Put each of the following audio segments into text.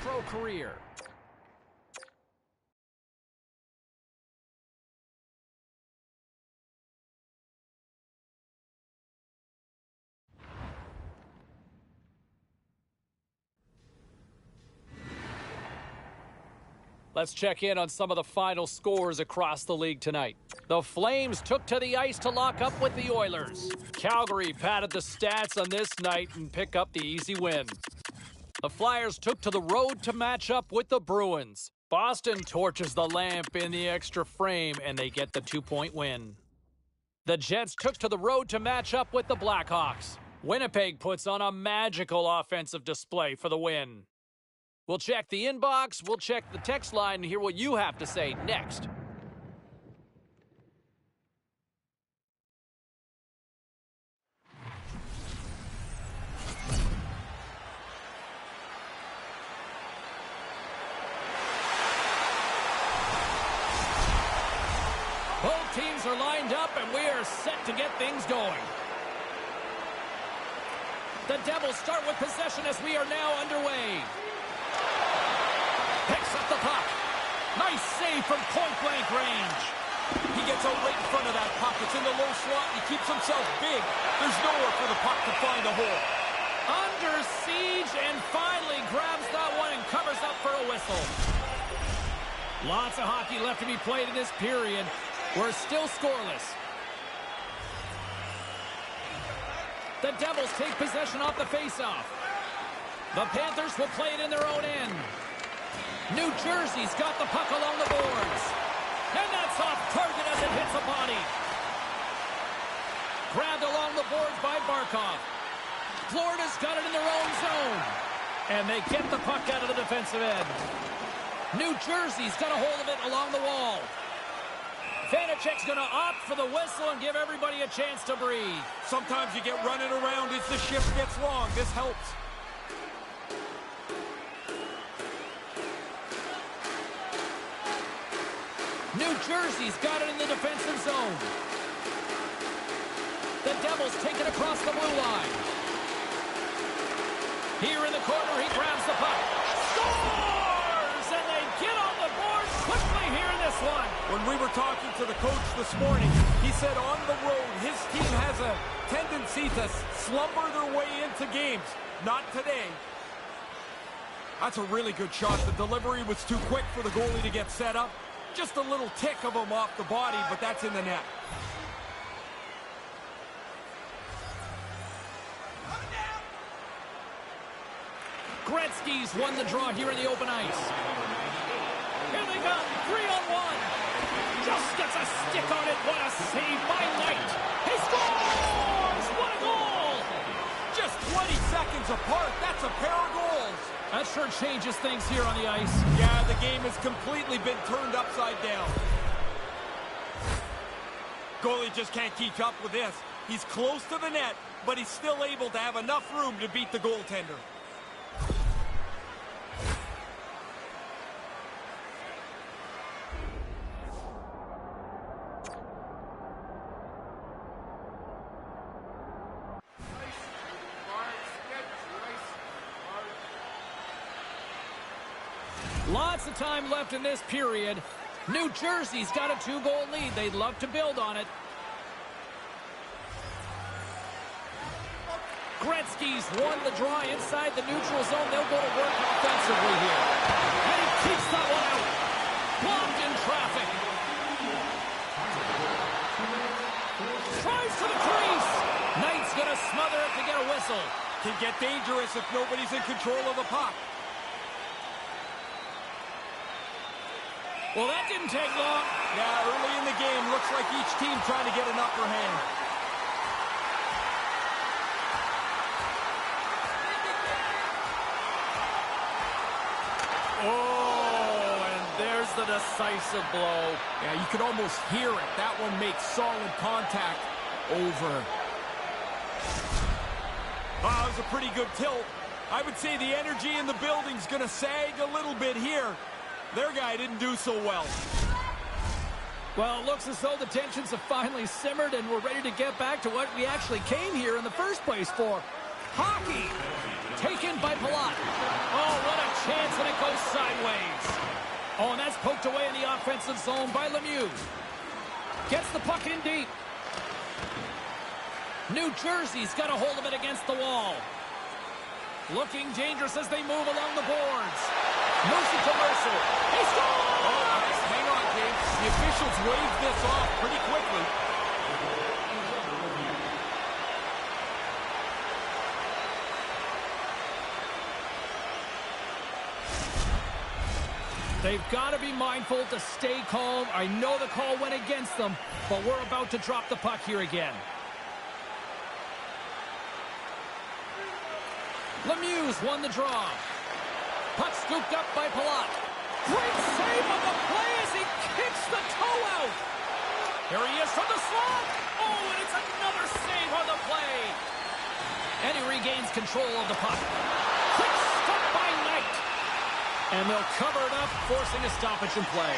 pro career. Let's check in on some of the final scores across the league tonight. The Flames took to the ice to lock up with the Oilers. Calgary padded the stats on this night and pick up the easy win. The Flyers took to the road to match up with the Bruins. Boston torches the lamp in the extra frame, and they get the 2-point win. The Jets took to the road to match up with the Blackhawks. Winnipeg puts on a magical offensive display for the win. We'll check the inbox, we'll check the text line, and hear what you have to say next. Both teams are lined up, and we are set to get things going. The Devils start with possession as we are now underway. Picks up the puck. Nice save from point-blank range. He gets out right in front of that puck. It's in the low slot. He keeps himself big. There's nowhere for the puck to find a hole. Under siege and finally grabs that one and covers up for a whistle. Lots of hockey left to be played in this period. We're still scoreless. The Devils take possession off the faceoff. The Panthers will play it in their own end. New Jersey's got the puck along the boards. And that's off target as it hits a body. Grabbed along the boards by Barkov. Florida's got it in their own zone. And they get the puck out of the defensive end. New Jersey's got a hold of it along the wall. Vanacek's going to opt for the whistle and give everybody a chance to breathe. Sometimes you get running around as the shift gets long. This helps. New Jersey's got it in the defensive zone. The Devils take it across the blue line. Here in the corner, he grabs the puck. Scores! And they get on the board quickly here in this one. When we were talking to the coach this morning, he said on the road, his team has a tendency to slumber their way into games. Not today. That's a really good shot. The delivery was too quick for the goalie to get set up. Just a little tick of him off the body, but that's in the net. Gretzky's won the draw here in the open ice. Here they come, 3-on-1. Just gets a stick on it. What a save by Knight. He scores! What a goal! Just 20 seconds apart. That's a pair of goals. That sure changes things here on the ice. Yeah, the game has completely been turned upside down. Goalie just can't keep up with this. He's close to the net, but he's still able to have enough room to beat the goaltender. Lots of time left in this period. New Jersey's got a 2-goal lead. They'd love to build on it. Gretzky's won the draw inside the neutral zone. They'll go to work offensively here. And he keeps that one out. Blocked in traffic. Tries to the crease. Knight's going to smother it to get a whistle. Can get dangerous if nobody's in control of the puck. Well, that didn't take long. Yeah, early in the game, looks like each team trying to get an upper hand. Oh, and there's the decisive blow. Yeah, you could almost hear it. That one makes solid contact. Over. That was a pretty good tilt. I would say the energy in the building's going to sag a little bit here. Their guy didn't do so well. Well, it looks as though the tensions have finally simmered and we're ready to get back to what we actually came here in the first place for. Hockey! Taken by Palat. Oh, what a chance, and it goes sideways. Oh, and that's poked away in the offensive zone by Lemieux. Gets the puck in deep. New Jersey's got a hold of it against the wall. Looking dangerous as they move along the boards. Mercy to Mercer. He scores! Oh, nice. Hang on, James. The officials waved this off pretty quickly. They've got to be mindful to stay calm. I know the call went against them, but we're about to drop the puck here again. Lemieux won the draw. Puck scooped up by Palat. Great save on the play as he kicks the toe out. Here he is from the slot. Oh, and it's another save on the play. And he regains control of the puck. Quick stop by Knight. And they'll cover it up, forcing a stoppage in play.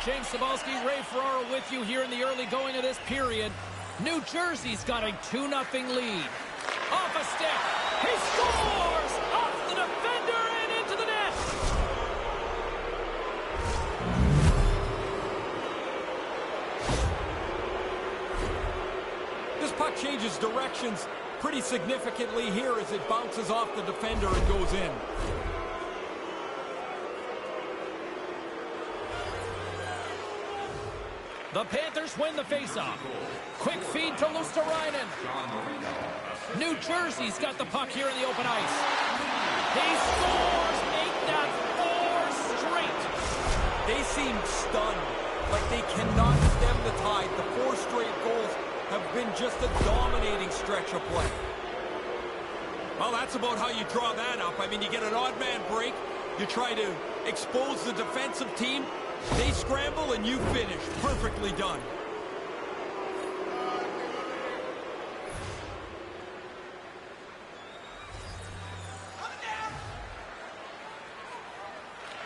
James Cebulski, Ray Ferraro with you here in the early going of this period. New Jersey's got a 2-0 lead. Off a stick. He scores! Off the defender and into the net. This puck changes directions pretty significantly here as it bounces off the defender and goes in. The Panthers win the faceoff. Quick feed to Luosterainen. New Jersey's got the puck here in the open ice. He scores! Make that 4 straight. They seem stunned, like they cannot stem the tide. The 4 straight goals have been just a dominating stretch of play. Well, that's about how you draw that up. I mean, you get an odd man break, you try to expose the defensive team, they scramble and you finish. Perfectly done.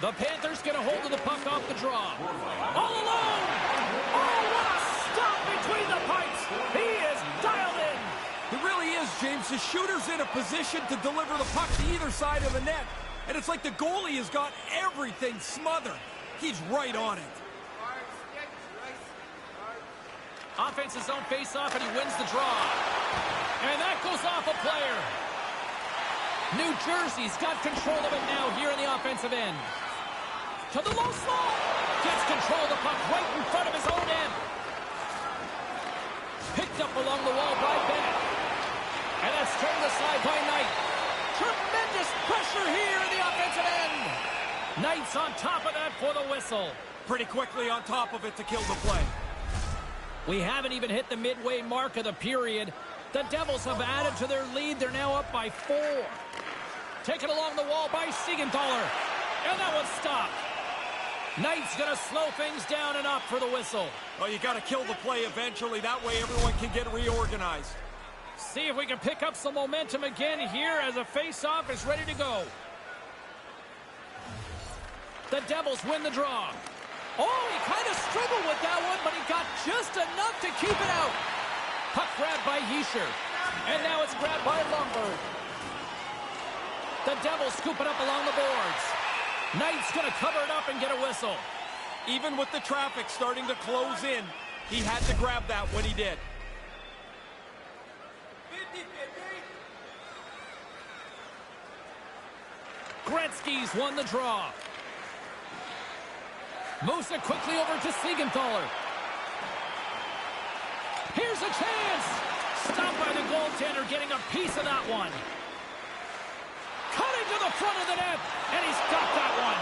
The Panthers get a hold of the puck off the draw. All alone! Oh, what a stop between the pipes! He is dialed in! It really is, James. The shooter's in a position to deliver the puck to either side of the net. And it's like the goalie has got everything smothered. He's right on it. Offensive zone face-off, and he wins the draw. And that goes off a player. New Jersey's got control of it now here in the offensive end. To the low slot. Gets control of the puck right in front of his own end. Picked up along the wall by Bennett. And that's turned aside by Knight. Tremendous pressure here in the offensive end. Knight's on top of that for the whistle. Pretty quickly on top of it to kill the play. We haven't even hit the midway mark of the period. The Devils have added to their lead. They're now up by 4. Taken along the wall by Siegenthaler. And that one's stopped. Knight's going to slow things down and up for the whistle. Oh, you got to kill the play eventually. That way everyone can get reorganized. See if we can pick up some momentum again here as a face-off is ready to go. The Devils win the draw. Oh, he kind of struggled with that one, but he got just enough to keep it out. Puck grabbed by Hischier. And now it's grabbed by Lundberg. The Devils scoop it up along the boards. Knight's going to cover it up and get a whistle. Even with the traffic starting to close in, he had to grab that when he did. Gretzky's won the draw. Moves it quickly over to Siegenthaler. Here's a chance. Stopped by the goaltender, getting a piece of that one. Cutting to the front of the net, and he's got that one.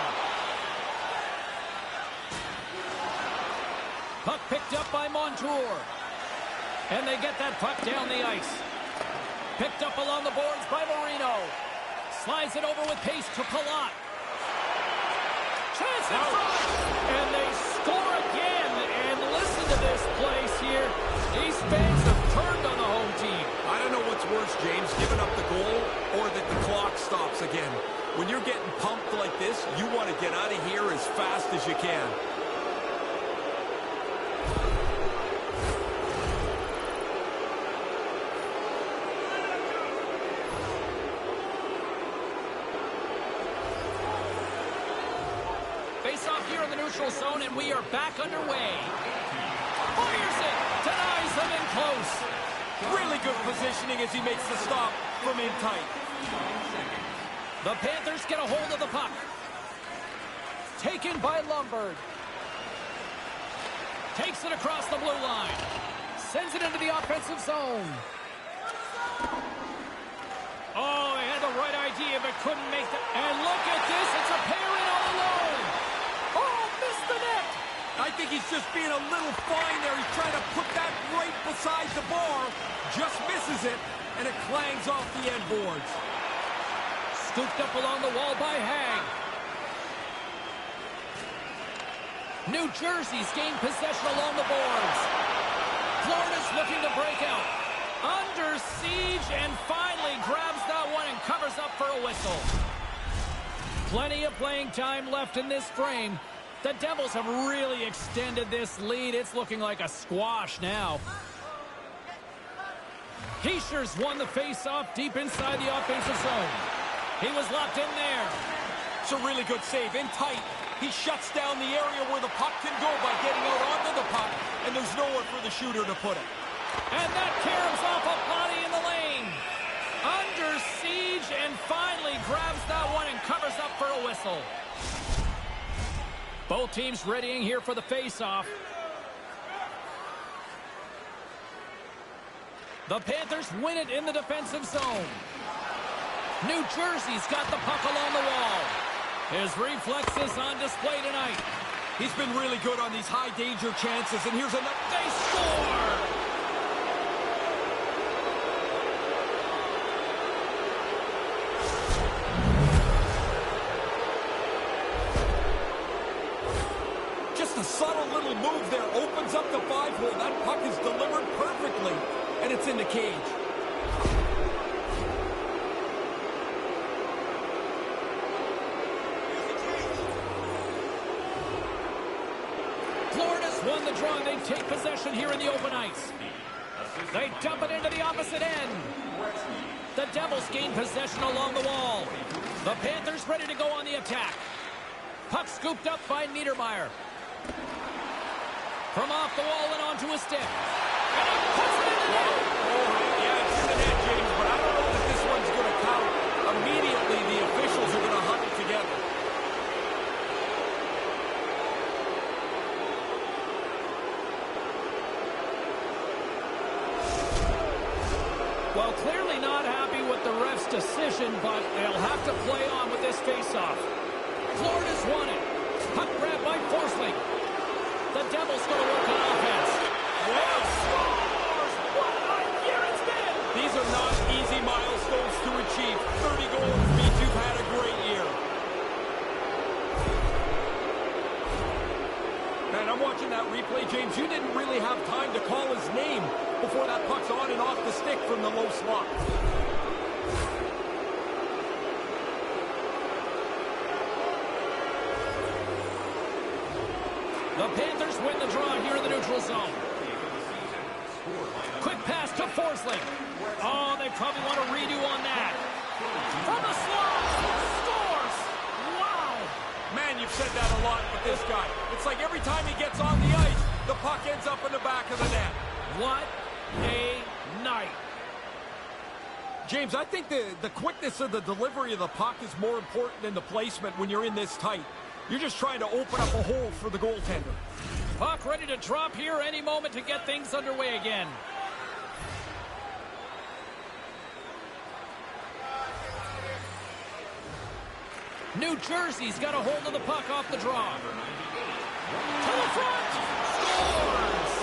Puck picked up by Montour. And they get that puck down the ice. Picked up along the boards by Marino. Slides it over with pace to Palat. Chance in front. And they score again. And listen to this place here. These fans have turned on the home team. I don't know what's worse, James, giving up the goal or that the clock stops again. When you're getting pumped like this, you want to get out of here as fast as you can. neutral zone, and we are back underway. Fires it, denies them in close. Really good positioning as he makes the stop from in tight. The Panthers get a hold of the puck. Taken by Lombard. Takes it across the blue line. Sends it into the offensive zone. Oh, he had the right idea, but couldn't make the... And look at this, it's a pair in all alone. Oh, missed the net. I think he's just being a little fine there. He's trying to put that right beside the bar. Just misses it, and it clangs off the end boards. Scooped up along the wall by Hag. New Jersey's gained possession along the boards. Florida's looking to break out. Under siege and finally grabs that one and covers up for a whistle. Plenty of playing time left in this frame. The Devils have really extended this lead. It's looking like a squash now. Heischer's won the face-off deep inside the offensive zone. He was locked in there. It's a really good save. In tight, he shuts down the area where the puck can go by getting out onto the puck, and there's nowhere for the shooter to put it. And that caroms off a body in the lane. Under siege and finally grabs that one and covers up for a whistle. Both teams readying here for the face-off. The Panthers win it in the defensive zone. New Jersey's got the puck along the wall. His reflexes on display tonight. He's been really good on these high-danger chances, and here's another... They score! Just a subtle little move there opens up the 5-hole. That puck is delivered perfectly, and it's in the cage. Florida's won the draw. They take possession here in the open ice. They dump it into the opposite end. The Devils gain possession along the wall. The Panthers ready to go on the attack. Puck scooped up by Niedermeyer. From off the wall and onto a stick. And he puts it in the net. Yeah, it's in the net, James, but I don't know that this one's going to count. Immediately, the officials are going to huddle together. Well, clearly not happy with the ref's decision, but they'll have to play on with this faceoff. Florida's won it. Puck grab by Forsling. The Devils going to work on offense. Wow. Scores! What a year it's been! These are not easy milestones to achieve. 30 goals means you've had a great year. Man, I'm watching that replay, James. You didn't really have time to call his name before that puck's on and off the stick from the low slot. The Panthers win the draw here in the neutral zone. Quick pass to Forsling. Oh, they probably want to redo on that. From the slot, scores! Wow! Man, you've said that a lot with this guy. It's like every time he gets on the ice, the puck ends up in the back of the net. What a night. James, I think the quickness of the delivery of the puck is more important than the placement when you're in this tight. You're just trying to open up a hole for the goaltender. Puck ready to drop here any moment to get things underway again. New Jersey's got a hold of the puck off the draw. To the front! Scores!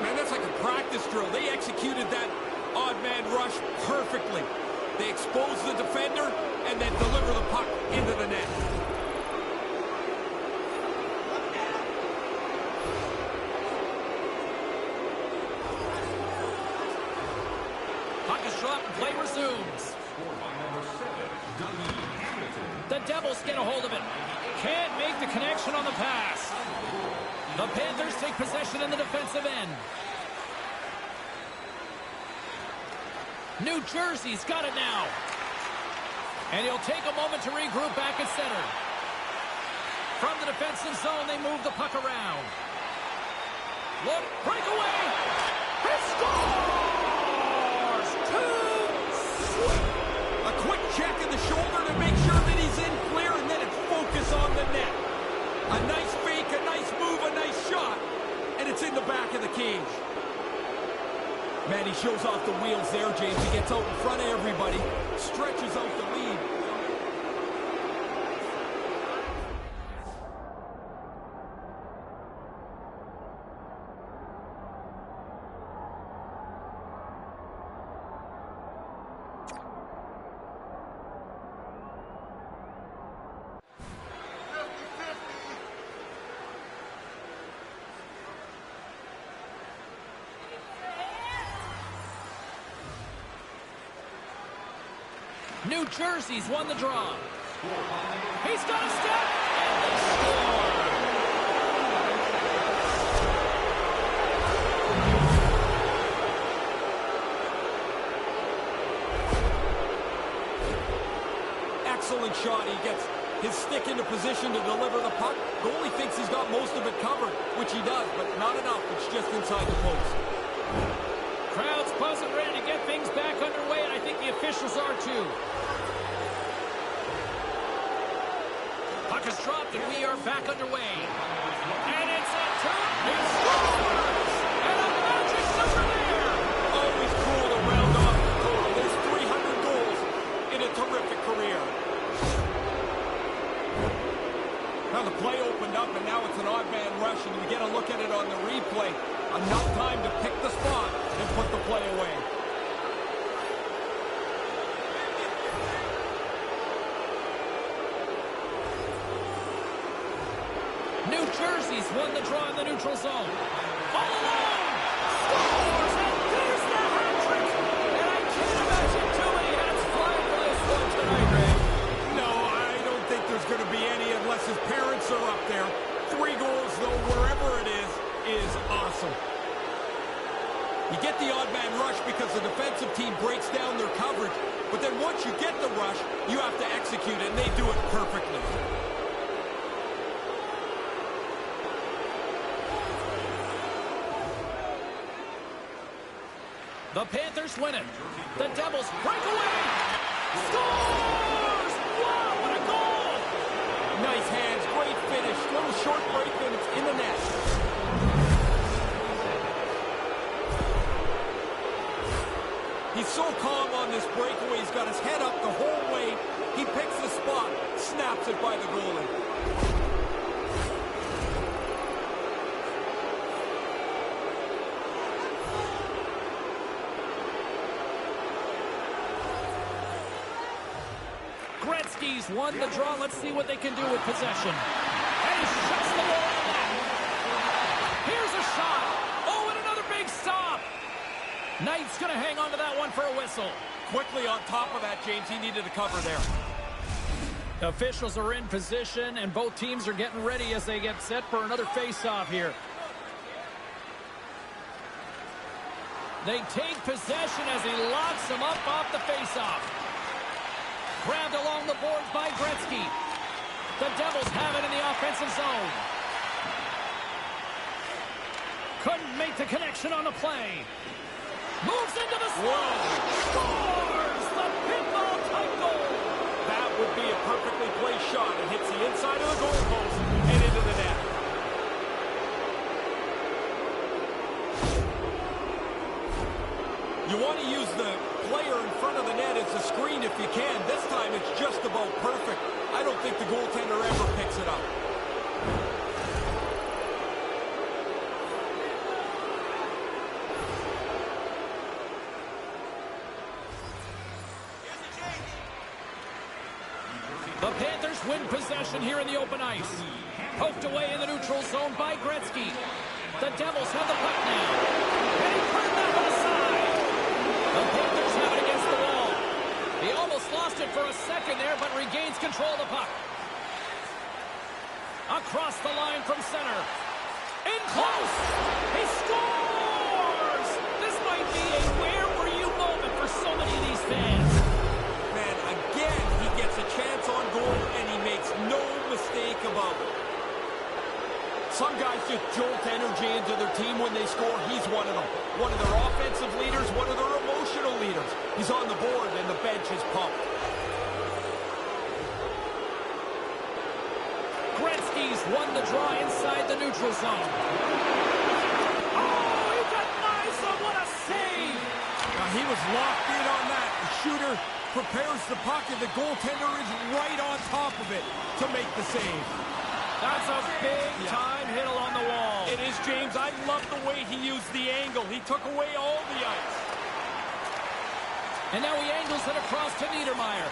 Man, that's like a practice drill. They executed that odd man rush perfectly. They expose the defender and then deliver the puck into the net. Puck is dropped and play resumes. The Devils get a hold of it. Can't make the connection on the pass. The Panthers take possession in the defensive end. New Jersey's got it now. And he'll take a moment to regroup back at center. From the defensive zone, they move the puck around. Look, breakaway. He scores! A quick check in the shoulder to make sure that he's in clear, and then it's focus on the net. A nice fake, a nice move, a nice shot, and it's in the back of the cage. Man, he shows off the wheels there, James. He gets out in front of everybody, stretches out the lead. New Jersey's won the draw. He's got a step, and they score. Excellent shot. He gets his stick into position to deliver the puck. Goalie thinks he's got most of it covered, which he does, but not enough. It's just inside the post. Crowd's buzzing ready to get things back underway, and I think the officials are too. Puck is dropped, and we are back underway. And it's a turn. He scores! And a magic number there! Always cool to round off the total. There's 300 goals in a terrific career. Now the play opened up, and now it's an odd man rush, and we get a look at it on the replay. Enough time to pick the spot and put the play away. New Jersey's won the draw in the neutral zone. All alone! Scores! And there's the hat trick! And I can't imagine too many hats flying for this one tonight, Ray. No, I don't think there's going to be any unless his parents are up there. 3 goals, though, wherever it is awesome. You get the odd man rush because the defensive team breaks down their coverage. But then once you get the rush, you have to execute it, and they do it perfectly. The Panthers win it. The Devils break away. Scores! Wow, what a goal! Nice hands, great finish. Little short break, and it's in the net. He's so calm on this breakaway. He's got his head up the whole way. He picks the spot, snaps it by the goalie. Gretzky's won the draw. Let's see what they can do with possession. And he shuts the ball on that. Here's a shot. Oh, and another big stop. Knight's going to hang on to that one for a whistle. Quickly on top of that, James. He needed a cover there. Officials are in position, and both teams are getting ready as they get set for another face-off here. They take possession as he locks them up off the face-off. Grabbed along the boards by Gretzky. The Devils have it in the offensive zone. Couldn't make the connection on the play. Moves into the slot. Scores the pinball-type goal. That would be a perfectly placed shot. It hits the inside of the goalpost and into the net. You want to use the player in front of the net as a screen if you can. This time it's just about perfect. I don't think the goaltender ever picks it up. The Panthers win possession here in the open ice. Poked away in the neutral zone by Gretzky. The Devils have the puck now. And he turned that one aside. The Panthers have it against the wall. He almost lost it for a second there, but regains control of the puck. Across the line from center. In close. He scores! This might be a where were you moment for so many of these fans. Man, again, he gets a chance on goal, and he makes no mistake about it. Some guys just jolt energy into their team when they score. He's one of them. One of their offensive leaders, one of their emotional leaders. He's on the board, and the bench is pumped. Gretzky's won the draw inside the neutral zone. Oh, he denies him. What a save! Now, he was locked in on that. The shooter prepares the puck, and the goaltender is right on top of it to make the save. That's a big-time hit along the wall. It is, James. I love the way he used the angle. He took away all the ice. And now he angles it across to Niedermeyer.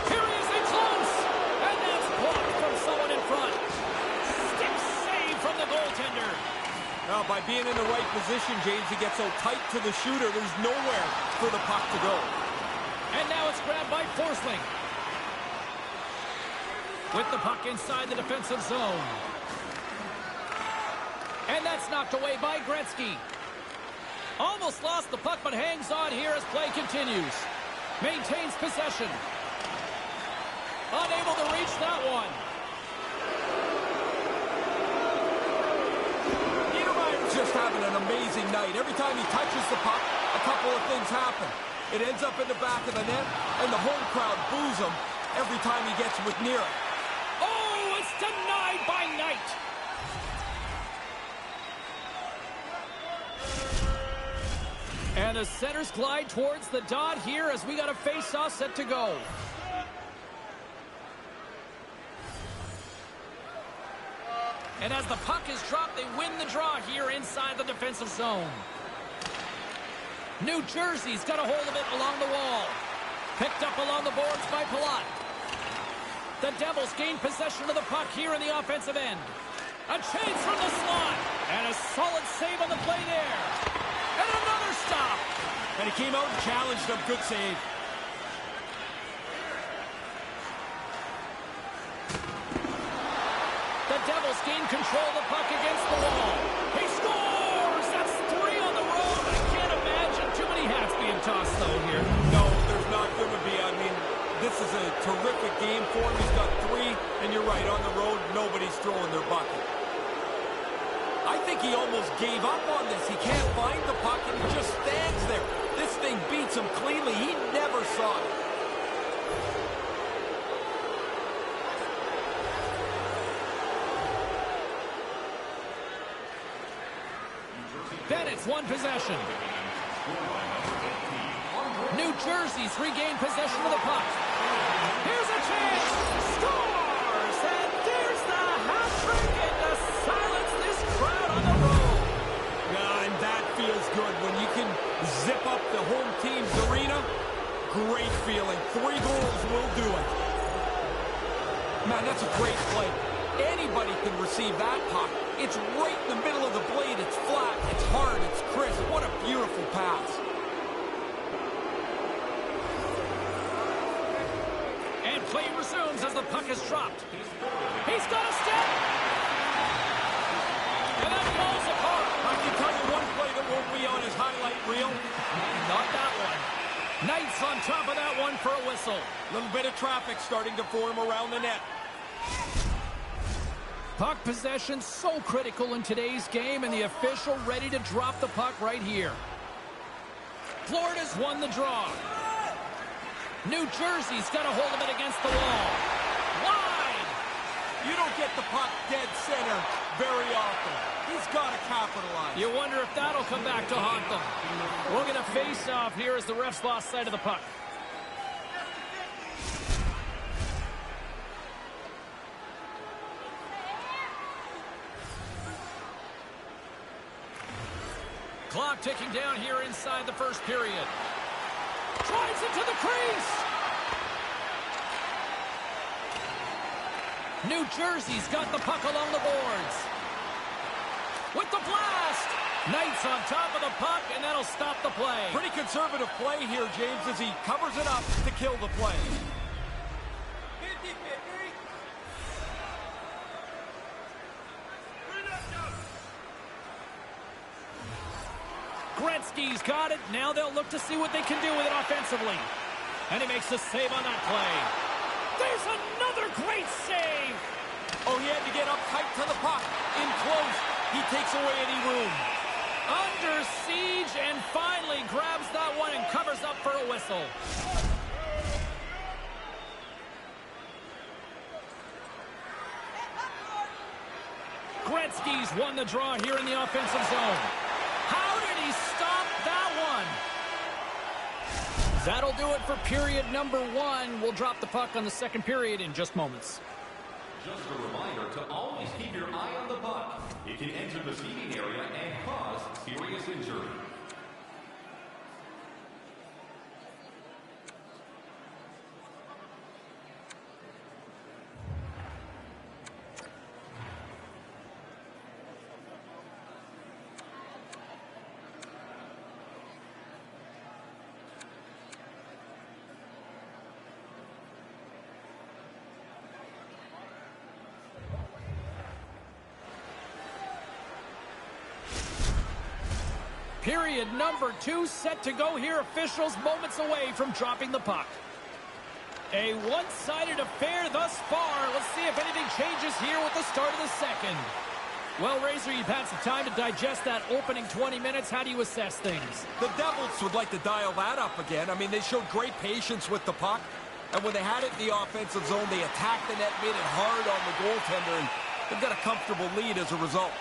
Here he is in close. And that's blocked from someone in front. Stick save from the goaltender. Now, by being in the right position, James, he gets so tight to the shooter, there's nowhere for the puck to go. And now it's grabbed by Forsling. With the puck inside the defensive zone. And that's knocked away by Gretzky. Almost lost the puck, but hangs on here as play continues. Maintains possession. Unable to reach that one. Niedermeyer's just having an amazing night. Every time he touches the puck, a couple of things happen. It ends up in the back of the net, and the home crowd boos him every time he gets with near it. Oh, it's denied by Knight. And the centers glide towards the dot here as we got a face-off set to go. And as the puck is dropped, they win the draw here inside the defensive zone. New Jersey's got a hold of it along the wall. Picked up along the boards by Palat. The Devils gain possession of the puck here in the offensive end. A chance from the slot. And a solid save on the play there. And another stop. And he came out and challenged him. Good save. The Devils gain control of the puck against the wall. He scores! That's 3 on the road. I can't imagine too many hats being tossed, though, here. No, there's not going to be. I mean, this is a terrific game for him. He's got 3, and you're right, on the road, nobody's throwing their bucket. I think he almost gave up on this. He can't find the puck, and he just stands there. This thing beats him cleanly. He never saw it. Bennett's won possession. New Jersey's regained possession of the puck. Here's a chance. Scores! And there's the hat trick and to silence this crowd on the road. And that feels good. When you can zip up the home team's arena, great feeling. 3 goals will do it. Man, that's a great play. Anybody can receive that puck. It's right in the middle of the blade. It's flat, it's hard, it's crisp. What a beautiful pass. And play resumes as the puck is dropped. He's got a step. And that falls apart. I can tell you one play that won't be on his highlight reel. Not that one. Knight's on top of that one for a whistle. A little bit of traffic starting to form around the net. Puck possession so critical in today's game, and the official ready to drop the puck right here. Florida's won the draw. New Jersey's got a hold of it against the wall. Wide! You don't get the puck dead center very often. He's got to capitalize. You wonder if that'll come back to haunt them. We'll get a face-off here as the refs lost sight of the puck. Clock ticking down here inside the first period. Drives into the crease. New Jersey's got the puck along the boards. With the blast. Knight's on top of the puck, and that'll stop the play. Pretty conservative play here, James, as he covers it up to kill the play. Gretzky's got it. Now they'll look to see what they can do with it offensively. And he makes the save on that play. There's another great save. Oh, he had to get up tight to the puck. In close, he takes away any room. Under siege and finally grabs that one and covers up for a whistle. Gretzky's won the draw here in the offensive zone. How did he stop that one? That'll do it for period number 1. We'll drop the puck on the second period in just moments. Just a reminder to always keep your eye on the puck. It can enter the seating area and cause serious injury. Period number 2 set to go here. Officials moments away from dropping the puck. A one-sided affair thus far. Let's see if anything changes here with the start of the second. Well, Razor, you've had some time to digest that opening 20 minutes. How do you assess things? The Devils would like to dial that up again. I mean, they showed great patience with the puck. And when they had it in the offensive zone, they attacked the net, made it hard on the goaltender, and they've got a comfortable lead as a result.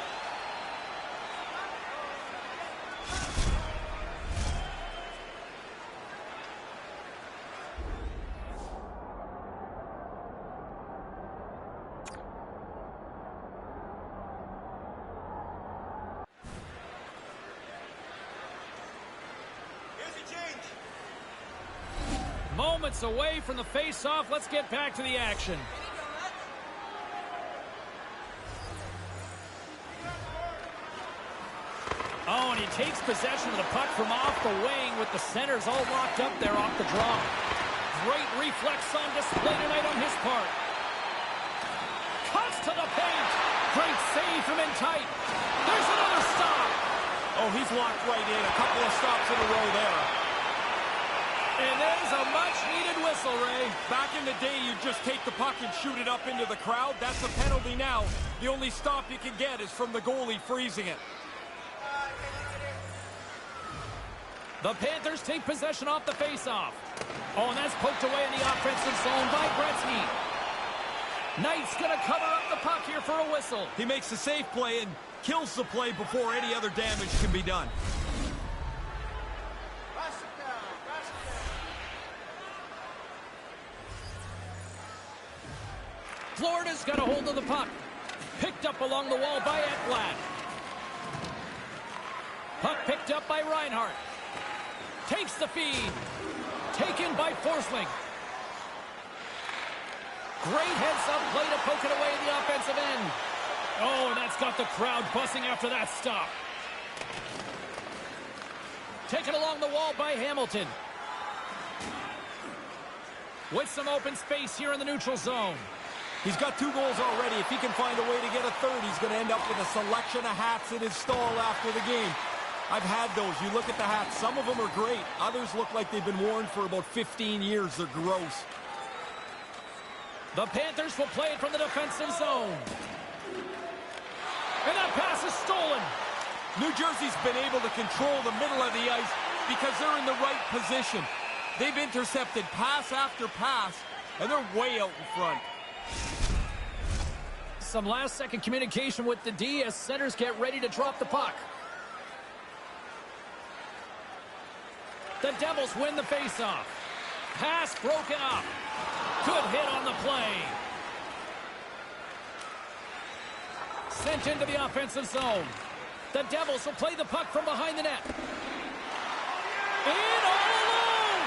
Moments away from the face-off. Let's get back to the action. Oh, and he takes possession of the puck from off the wing with the centers all locked up there off the draw. Great reflex on display tonight on his part. Cuts to the paint. Great save from in tight. There's another stop. Oh, he's locked right in. A couple of stops in a row there. And there's a much-needed whistle, Ray. Back in the day, you just take the puck and shoot it up into the crowd. That's a penalty now. The only stop you can get is from the goalie freezing it. The Panthers take possession off the face-off. Oh, and that's poked away in the offensive zone by Gretzky. Knight's going to cover up the puck here for a whistle. He makes the safe play and kills the play before any other damage can be done. Florida's got a hold of the puck. Picked up along the wall by Ekblad. Puck picked up by Reinhart. Takes the feed. Taken by Forsling. Great heads-up play to poke it away in the offensive end. Oh, and that's got the crowd buzzing after that stop. Taken along the wall by Hamilton. With some open space here in the neutral zone. He's got 2 goals already. If he can find a way to get a third, he's going to end up with a selection of hats in his stall after the game. I've had those. You look at the hats. Some of them are great. Others look like they've been worn for about 15 years. They're gross. The Panthers will play it from the defensive zone. And that pass is stolen. New Jersey's been able to control the middle of the ice because they're in the right position. They've intercepted pass after pass, and they're way out in front. Some last-second communication with the D as centers get ready to drop the puck. The Devils win the faceoff. Pass broken up. Good hit on the play. Sent into the offensive zone. The Devils will play the puck from behind the net. In all alone.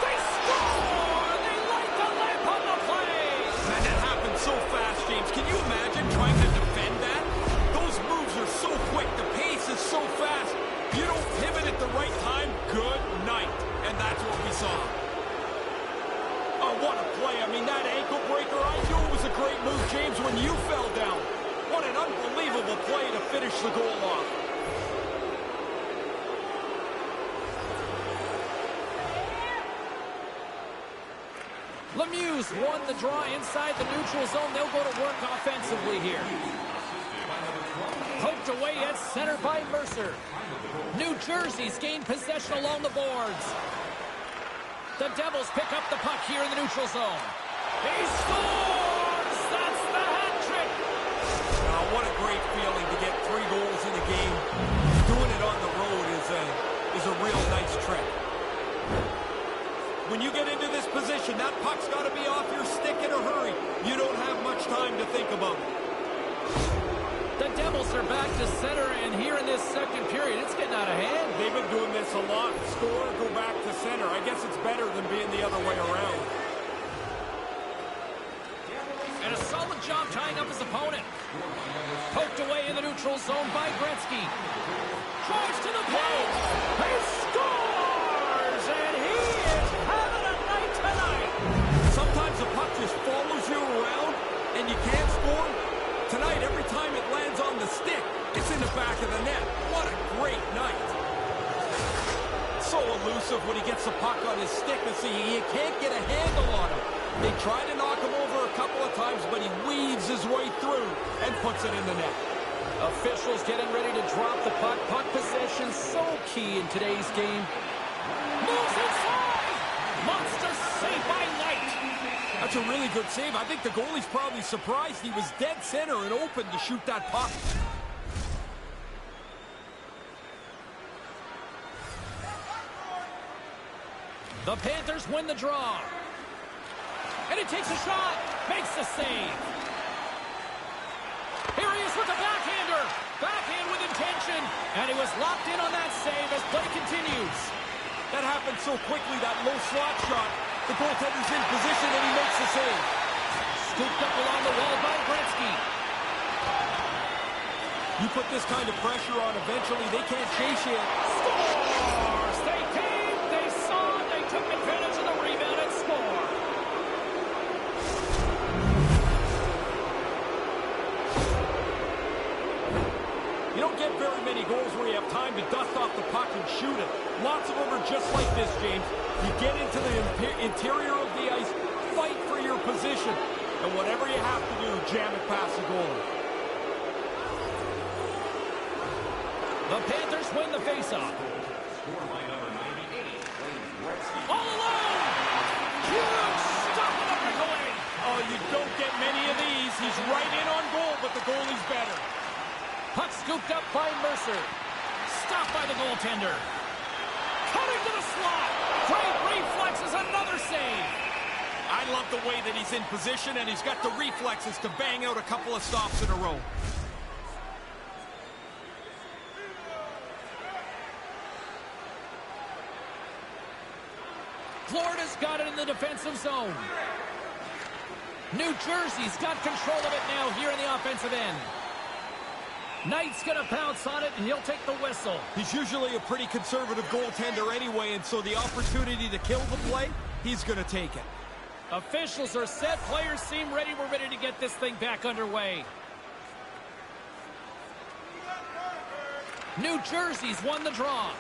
They score! They light the lamp on the play. Man, that happened so fast, James. Can you imagine trying to defend that? Those moves are so quick. The pace is so fast. You don't pivot at the right time, good night. And that's what we saw. Oh, what a play. I mean, that ankle breaker, I knew it was a great move, James, when you fell down. What an unbelievable play to finish the goal off. Lemieux's won the draw inside the neutral zone. They'll go to work offensively here. Poked away at center by Mercer. New Jersey's gained possession along the boards. The Devils pick up the puck here in the neutral zone. He scores! That's the hat trick! Oh, what a great feeling to get 3 goals in a game. Doing it on the road is a real nice trick. When you get into this position, that puck's got to be off your stick in a hurry. You don't have much time to think about it. The Devils are back to center, and here in this second period, it's getting out of hand. They've been doing this a lot. Score, go back to center. I guess it's better than being the other way around. And a solid job tying up his opponent. Poked away in the neutral zone by Gretzky. Drives to the paint. He scores! And he is having a night tonight. Sometimes the puck just follows you around and you can't score. Tonight, every time it lands on the stick, it's in the back of the net. What a great night. So elusive when he gets the puck on his stick. And see, he can't get a handle on him. They try to knock him over a couple of times, but he weaves his way through and puts it in the net. Officials getting ready to drop the puck. Puck possession so key in today's game. Moves inside! Monster save by Knight. That's a really good save. I think the goalie's probably surprised he was dead center and open to shoot that puck. The Panthers win the draw. And he takes a shot. Makes the save. Here he is with the backhander. Backhand with intention. And he was locked in on that save as play continues. That happened so quickly, that low slot shot. The goaltender's in position and he makes the save. Scooped up along the wall by Gretzky. You put this kind of pressure on, eventually they can't chase you. Scores! They came, they saw, they took advantage of the rebound and score. You don't get very many goals where you have time to dust off the puck and shoot it. Lots of them are just like this, James. You get into the interior of the ice, fight for your position, and whatever you have to do, jam it past the goalie. The Panthers win the faceoff. All alone! Huge stop on the breakaway! Oh, you don't get many of these. He's right in on goal, but the goalie's better. Puck scooped up by Mercer. Stopped by the goaltender. Cutting to the slot. Great reflexes, another save. I love the way that he's in position, and he's got the reflexes to bang out a couple of stops in a row. Florida's got it in the defensive zone. New Jersey's got control of it now here in the offensive end. Knight's going to pounce on it, and he'll take the whistle. He's usually a pretty conservative goaltender anyway, and so the opportunity to kill the play, he's going to take it. Officials are set. Players seem ready. We're ready to get this thing back underway. New Jersey's won the draw.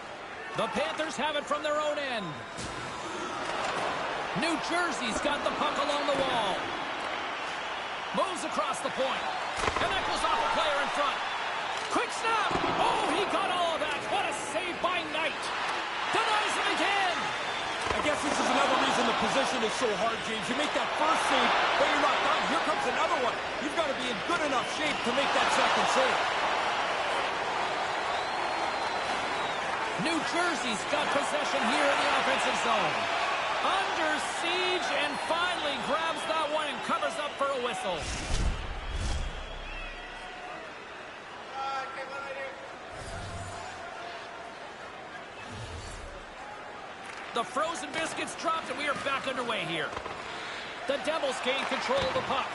The Panthers have it from their own end. New Jersey's got the puck along the wall. Moves across the point. And that goes off a player in front. Quick snap! Oh, he got all of that. What a save by Knight. Denies him again. I guess this is another reason the position is so hard, James. You make that first save, but you're not done. Here comes another one. You've got to be in good enough shape to make that second save. New Jersey's got possession here in the offensive zone. Under siege and finally grabs that one and covers up for a whistle. The frozen biscuits dropped, and we are back underway here. The Devils gain control of the puck.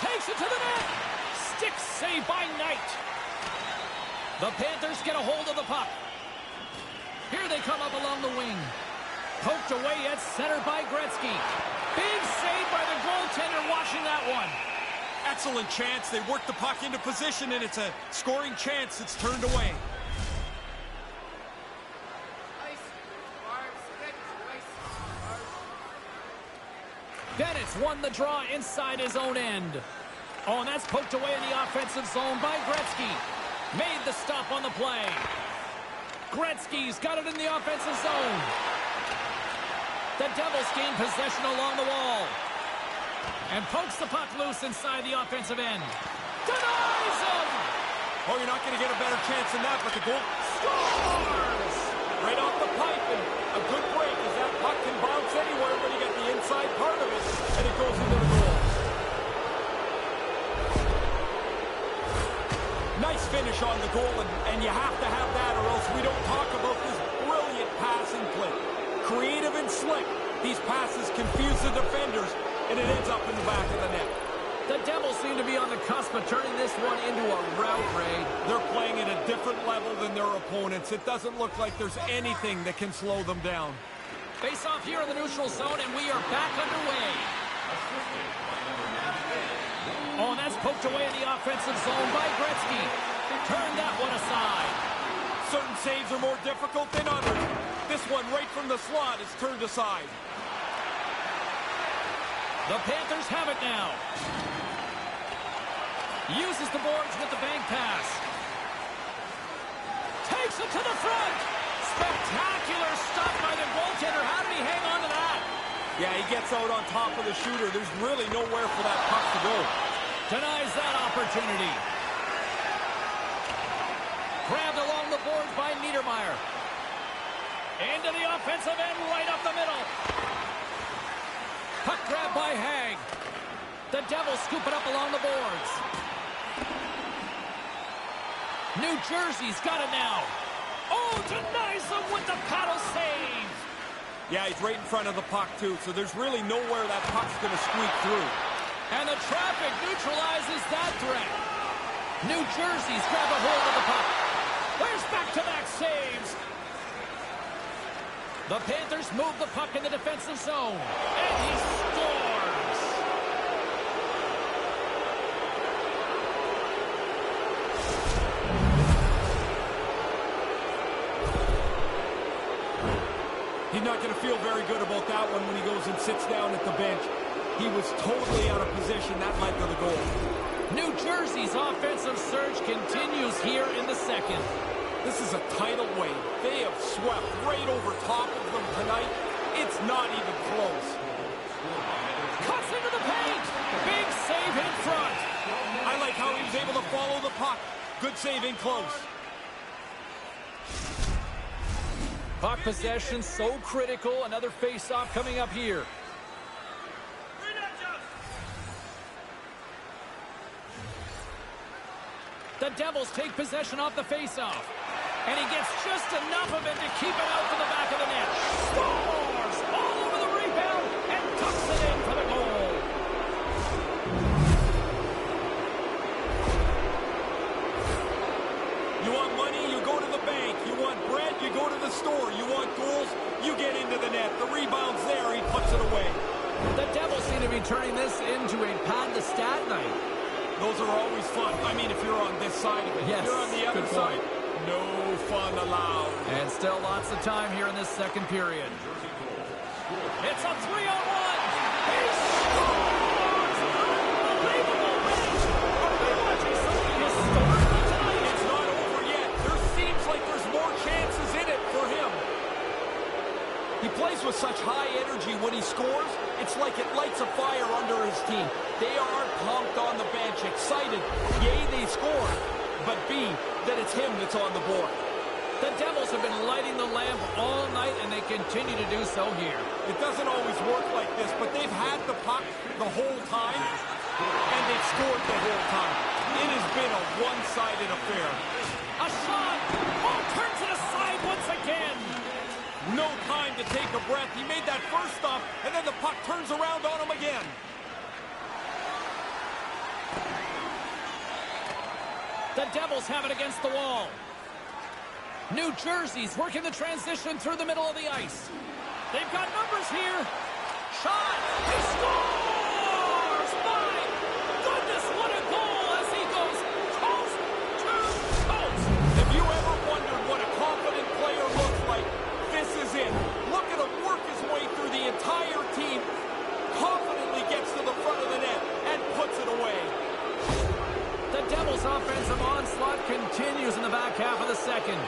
Takes it to the net. Stick save by Knight. The Panthers get a hold of the puck. Here they come up along the wing. Poked away at center by Gretzky. Big save by the goaltender, watching that one. Excellent chance. They work the puck into position, and it's a scoring chance. It's turned away. Bennett's won the draw inside his own end. Oh, and that's poked away in the offensive zone by Gretzky. Made the stop on the play. Gretzky's got it in the offensive zone. The Devils gain possession along the wall. And pokes the puck loose inside the offensive end. Denies him! Oh, you're not going to get a better chance than that, but the goal Scores! right off the pipe, and a good break as that puck can bounce anywhere, but you get the inside part of it, and it goes into the goal. Nice finish on the goal, and you have to have that or else we don't talk about this brilliant passing play. Creative and slick. These passes confuse the defenders, and it ends up in the back of the net. The Devils seem to be on the cusp of turning this one into a rout, Ray. They're playing at a different level than their opponents. It doesn't look like there's anything that can slow them down. Face off here in the neutral zone, and we are back underway. Oh, and that's poked away in the offensive zone by Gretzky. Turn that one aside. Certain saves are more difficult than others. This one right from the slot is turned aside. The Panthers have it now. Uses the boards with the bank pass. Takes it to the front. Spectacular stop by the goaltender. How did he hang on to that? Yeah, he gets out on top of the shooter. There's really nowhere for that puck to go. Denies that opportunity. Grabbed along the boards by Niedermeyer. Into the offensive end, right up the middle. Puck grab by Hag. The Devils scoop it up along the boards. New Jersey's got it now. Oh, denies them with the paddle save. Yeah, he's right in front of the puck, too, so there's really nowhere that puck's going to squeak through. And the traffic neutralizes that threat. New Jersey's grabbed a hold of the puck. There's back-to-back saves. The Panthers move the puck in the defensive zone. And he scores! He's not going to feel very good about that one when he goes and sits down at the bench. He was totally out of position. That led to the goal. New Jersey's offensive surge continues here in the second. This is a tidal wave. They have swept right over top of them tonight. It's not even close. Cuts into the paint. Big save in front. I like how he was able to follow the puck. Good save in close. Puck possession so critical. Another face-off coming up here. The Devils take possession off the face-off. And he gets just enough of it to keep it out to the back of the net. Scores! All over the rebound and tucks it in for the goal. You want money, you go to the bank. You want bread, you go to the store. You want goals, you get into the net. The rebound's there, he puts it away. The Devils seem to be turning this into a pad-the-stat night. Those are always fun. I mean, if you're on this side of it. Yes, if you're on the other side, no fun allowed. And still lots of time here in this second period. It's a 3-on-1. He scores! Unbelievable finish. Are we watching something historical tonight? It's not over yet. There seems like there's more chances in it for him. He plays with such high energy when he scores. It's like it lights a fire under his team. They are pumped on the bench, excited. Yay, they scored. But B, that it's him that's on the board. The Devils have been lighting the lamp all night, and they continue to do so here. It doesn't always work like this, but they've had the puck the whole time, and they've scored the whole time. It has been a one-sided affair. A shot! Oh, turns it aside once again! No time to take a breath. He made that first stop, and then the puck turns around on him again. The Devils have it against the wall. New Jersey's working the transition through the middle of the ice. They've got numbers here. Shot! He scores! My goodness, what a goal as he goes coast to coast. If you ever wondered what a confident player looks like, this is it. Look at him work his way through the entire team, confidently second.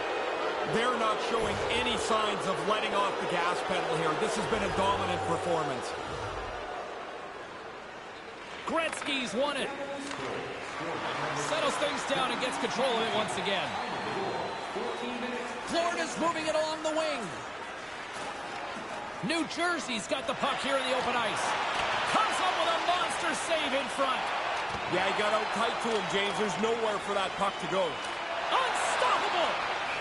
They're not showing any signs of letting off the gas pedal here. This has been a dominant performance. Gretzky's won it. Settles things down and gets control of it once again. Florida's moving it along the wing. New Jersey's got the puck here in the open ice. Comes up with a monster save in front. Yeah, he got out tight to him, James. There's nowhere for that puck to go. Unstoppable!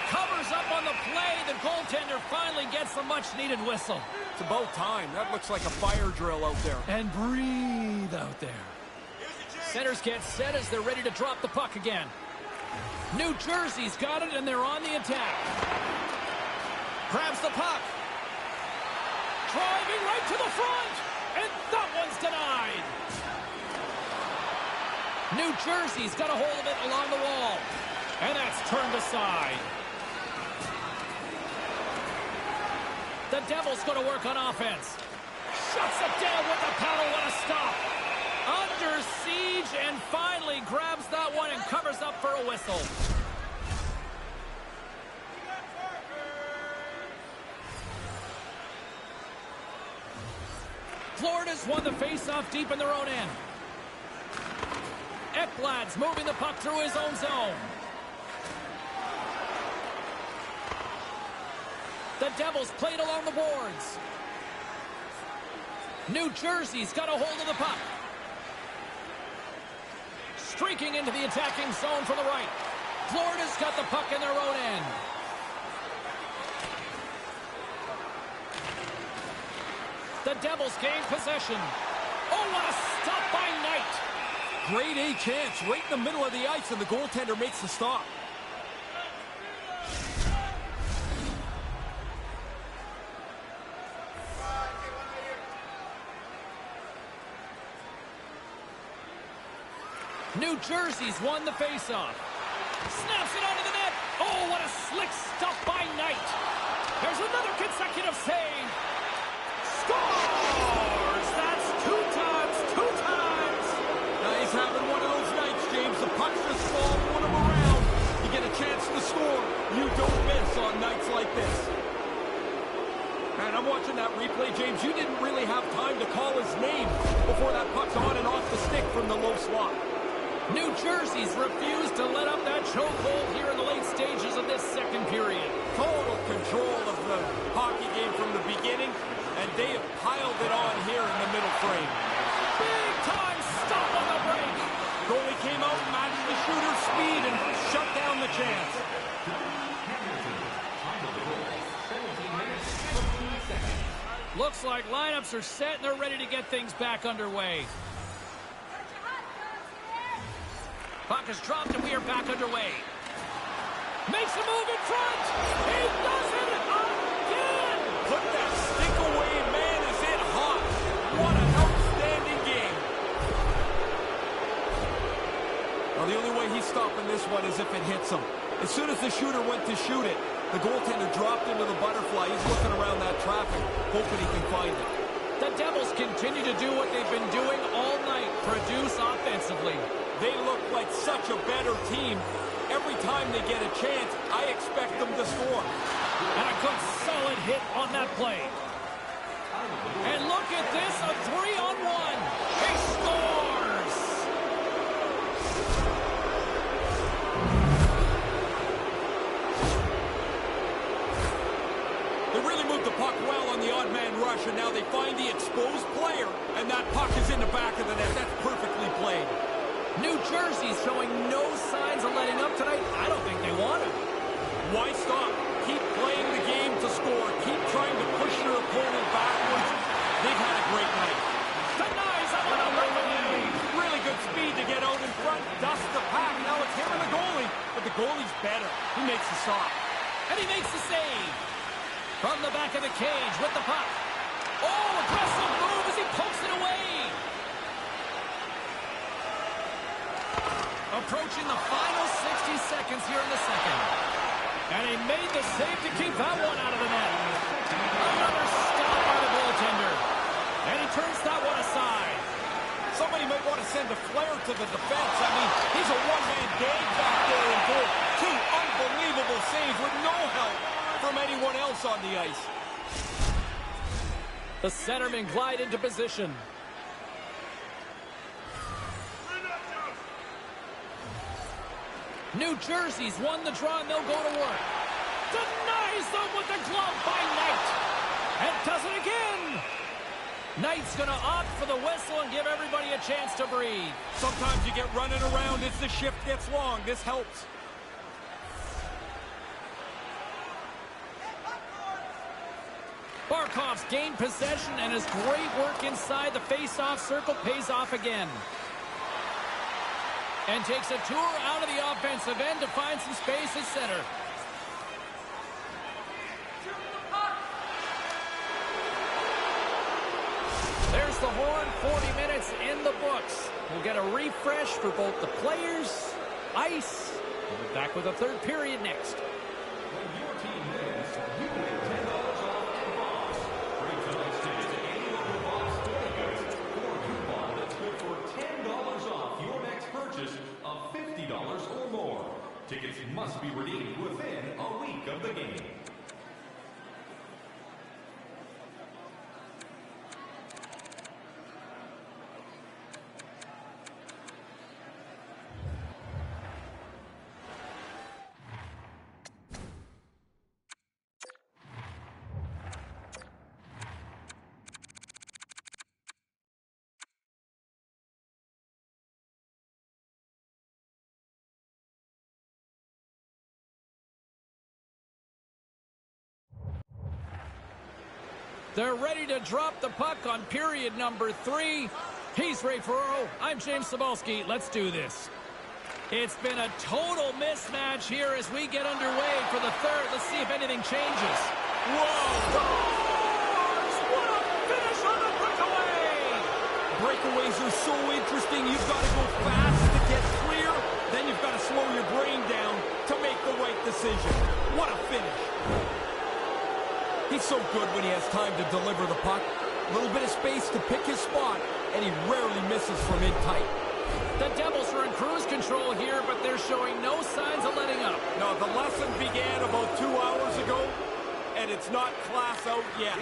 Covers up on the play. The goaltender finally gets the much-needed whistle. It's about time. That looks like a fire drill out there. And breathe out there. Centers get set as they're ready to drop the puck again. New Jersey's got it, and they're on the attack. Grabs the puck. Driving right to the front. And that one's denied. New Jersey's got a hold of it along the wall. And that's turned aside. The Devils going to work on offense. Shuts it down with the paddle. What a stop. Under siege and finally grabs that one and covers up for a whistle. Florida's won the face-off deep in their own end. Ekblad's moving the puck through his own zone. The Devils played along the boards. New Jersey's got a hold of the puck. Streaking into the attacking zone from the right. Florida's got the puck in their own end. The Devils gain possession. Oh, what a stop by Knight. Great A chance right in the middle of the ice, and the goaltender makes the stop. New Jersey's won the faceoff. Snaps it onto the net. Oh, what a slick stop by Knight. There's another consecutive save. Scores! That's two times. Now he's having one of those nights, James. The puck's just following him around. You get a chance to score. You don't miss on nights like this. Man, I'm watching that replay, James. You didn't really have time to call his name before that puck's on and off the stick from the low slot. New Jersey's refused to let up that chokehold here in the late stages of this second period. Total control of the hockey game from the beginning, and they have piled it on here in the middle frame. Big time stop on the break. Goalie came out, matched the shooter's speed, and shut down the chance. Looks like lineups are set and they're ready to get things back underway. Puck is dropped and we are back underway. Makes a move in front. He does it again. Put that stick away, man. Is it hot? What an outstanding game. Well, the only way he's stopping this one is if it hits him. As soon as the shooter went to shoot it, the goaltender dropped into the butterfly. He's looking around that traffic, hoping he can find it. The Devils continue to do what they've been doing all night, produce offensively. They look like such a better team. Every time they get a chance, I expect them to score. And a good solid hit on that play. And look at this, a 3-on-1. He scores! They really moved the puck well on the odd man rush, and now they find the exposed player, and that puck is in the back of the net. That's perfectly played. New Jersey's showing no signs of letting up tonight. I don't think they want to. Why stop? Keep playing the game to score. Keep trying to push your opponent backwards. They've had a great night. Denies that one away. Really good speed to get out in front. Dust the pack. Now it's him and the goalie. But the goalie's better. He makes the stop. And he makes the save. From the back of the cage with the puck. Oh, aggressive move as he pokes it away. Approaching the final 60 seconds here in the second. And he made the save to keep that one out of the net. Another stop by the goaltender. And he turns that one aside. Somebody might want to send a flare to the defense. I mean, he's a one-man gang back there in goal. Two unbelievable save with no help from anyone else on the ice. The centermen glide into position. New Jersey's won the draw, and they'll go to work. Denies them with the glove by Knight. And does it again. Knight's going to opt for the whistle and give everybody a chance to breathe. Sometimes you get running around as the shift gets long. This helps. Barkov's gained possession, and his great work inside the face-off circle pays off again. And takes a tour out of the offensive end to find some space at center. There's the horn, 40 minutes in the books. We'll get a refresh for both the players, ice. We'll be back with a third period next. When your team wins, you win $10 off at Box. Free tonight's tickets to any of the Box toy goods or a coupon that's good for $10 off your next purchase of $50 or more. Tickets must be redeemed within a week of the game. They're ready to drop the puck on period number 3. He's Ray Ferraro. I'm James Cebulski. Let's do this. It's been a total mismatch here as we get underway for the third. Let's see if anything changes. Whoa! Scores! What a finish on the breakaway! Breakaways are so interesting. You've got to go fast to get clear. Then you've got to slow your brain down to make the right decision. What a finish. He's so good when he has time to deliver the puck. A little bit of space to pick his spot, and he rarely misses from in tight. The Devils are in cruise control here, but they're showing no signs of letting up. Now, the lesson began about 2 hours ago, and it's not class out yet.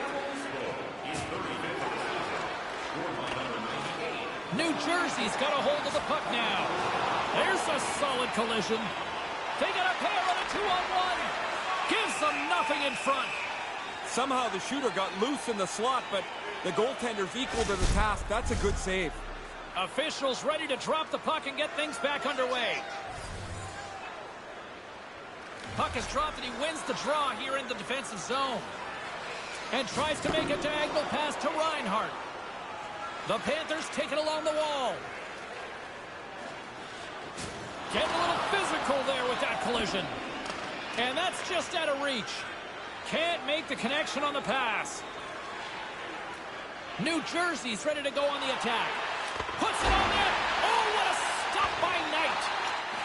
New Jersey's got a hold of the puck now. There's a solid collision. Taking a pair of a 2-on-1. Gives them nothing in front. Somehow the shooter got loose in the slot, but the goaltender's equal to the task. That's a good save. Officials ready to drop the puck and get things back underway. Puck is dropped and he wins the draw here in the defensive zone. And tries to make a diagonal pass to Reinhart. The Panthers take it along the wall. Getting a little physical there with that collision. And that's just out of reach. Can't make the connection on the pass. New Jersey's ready to go on the attack. Puts it on net. Oh, what a stop by Knight.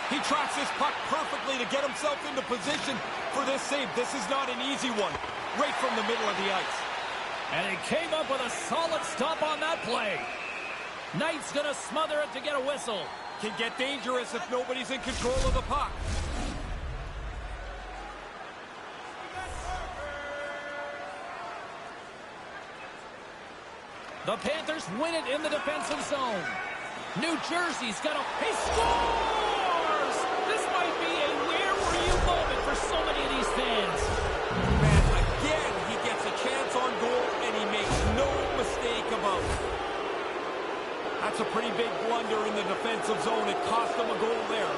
He tracks his puck perfectly to get himself into position for this save. This is not an easy one. Right from the middle of the ice. And he came up with a solid stop on that play. Knight's going to smother it to get a whistle. Can get dangerous if nobody's in control of the puck. The Panthers win it in the defensive zone. New Jersey's got a... He scores! This might be a where were you moment for so many of these fans. Man, again, he gets a chance on goal, and he makes no mistake about it. That's a pretty big blunder in the defensive zone. It cost them a goal there.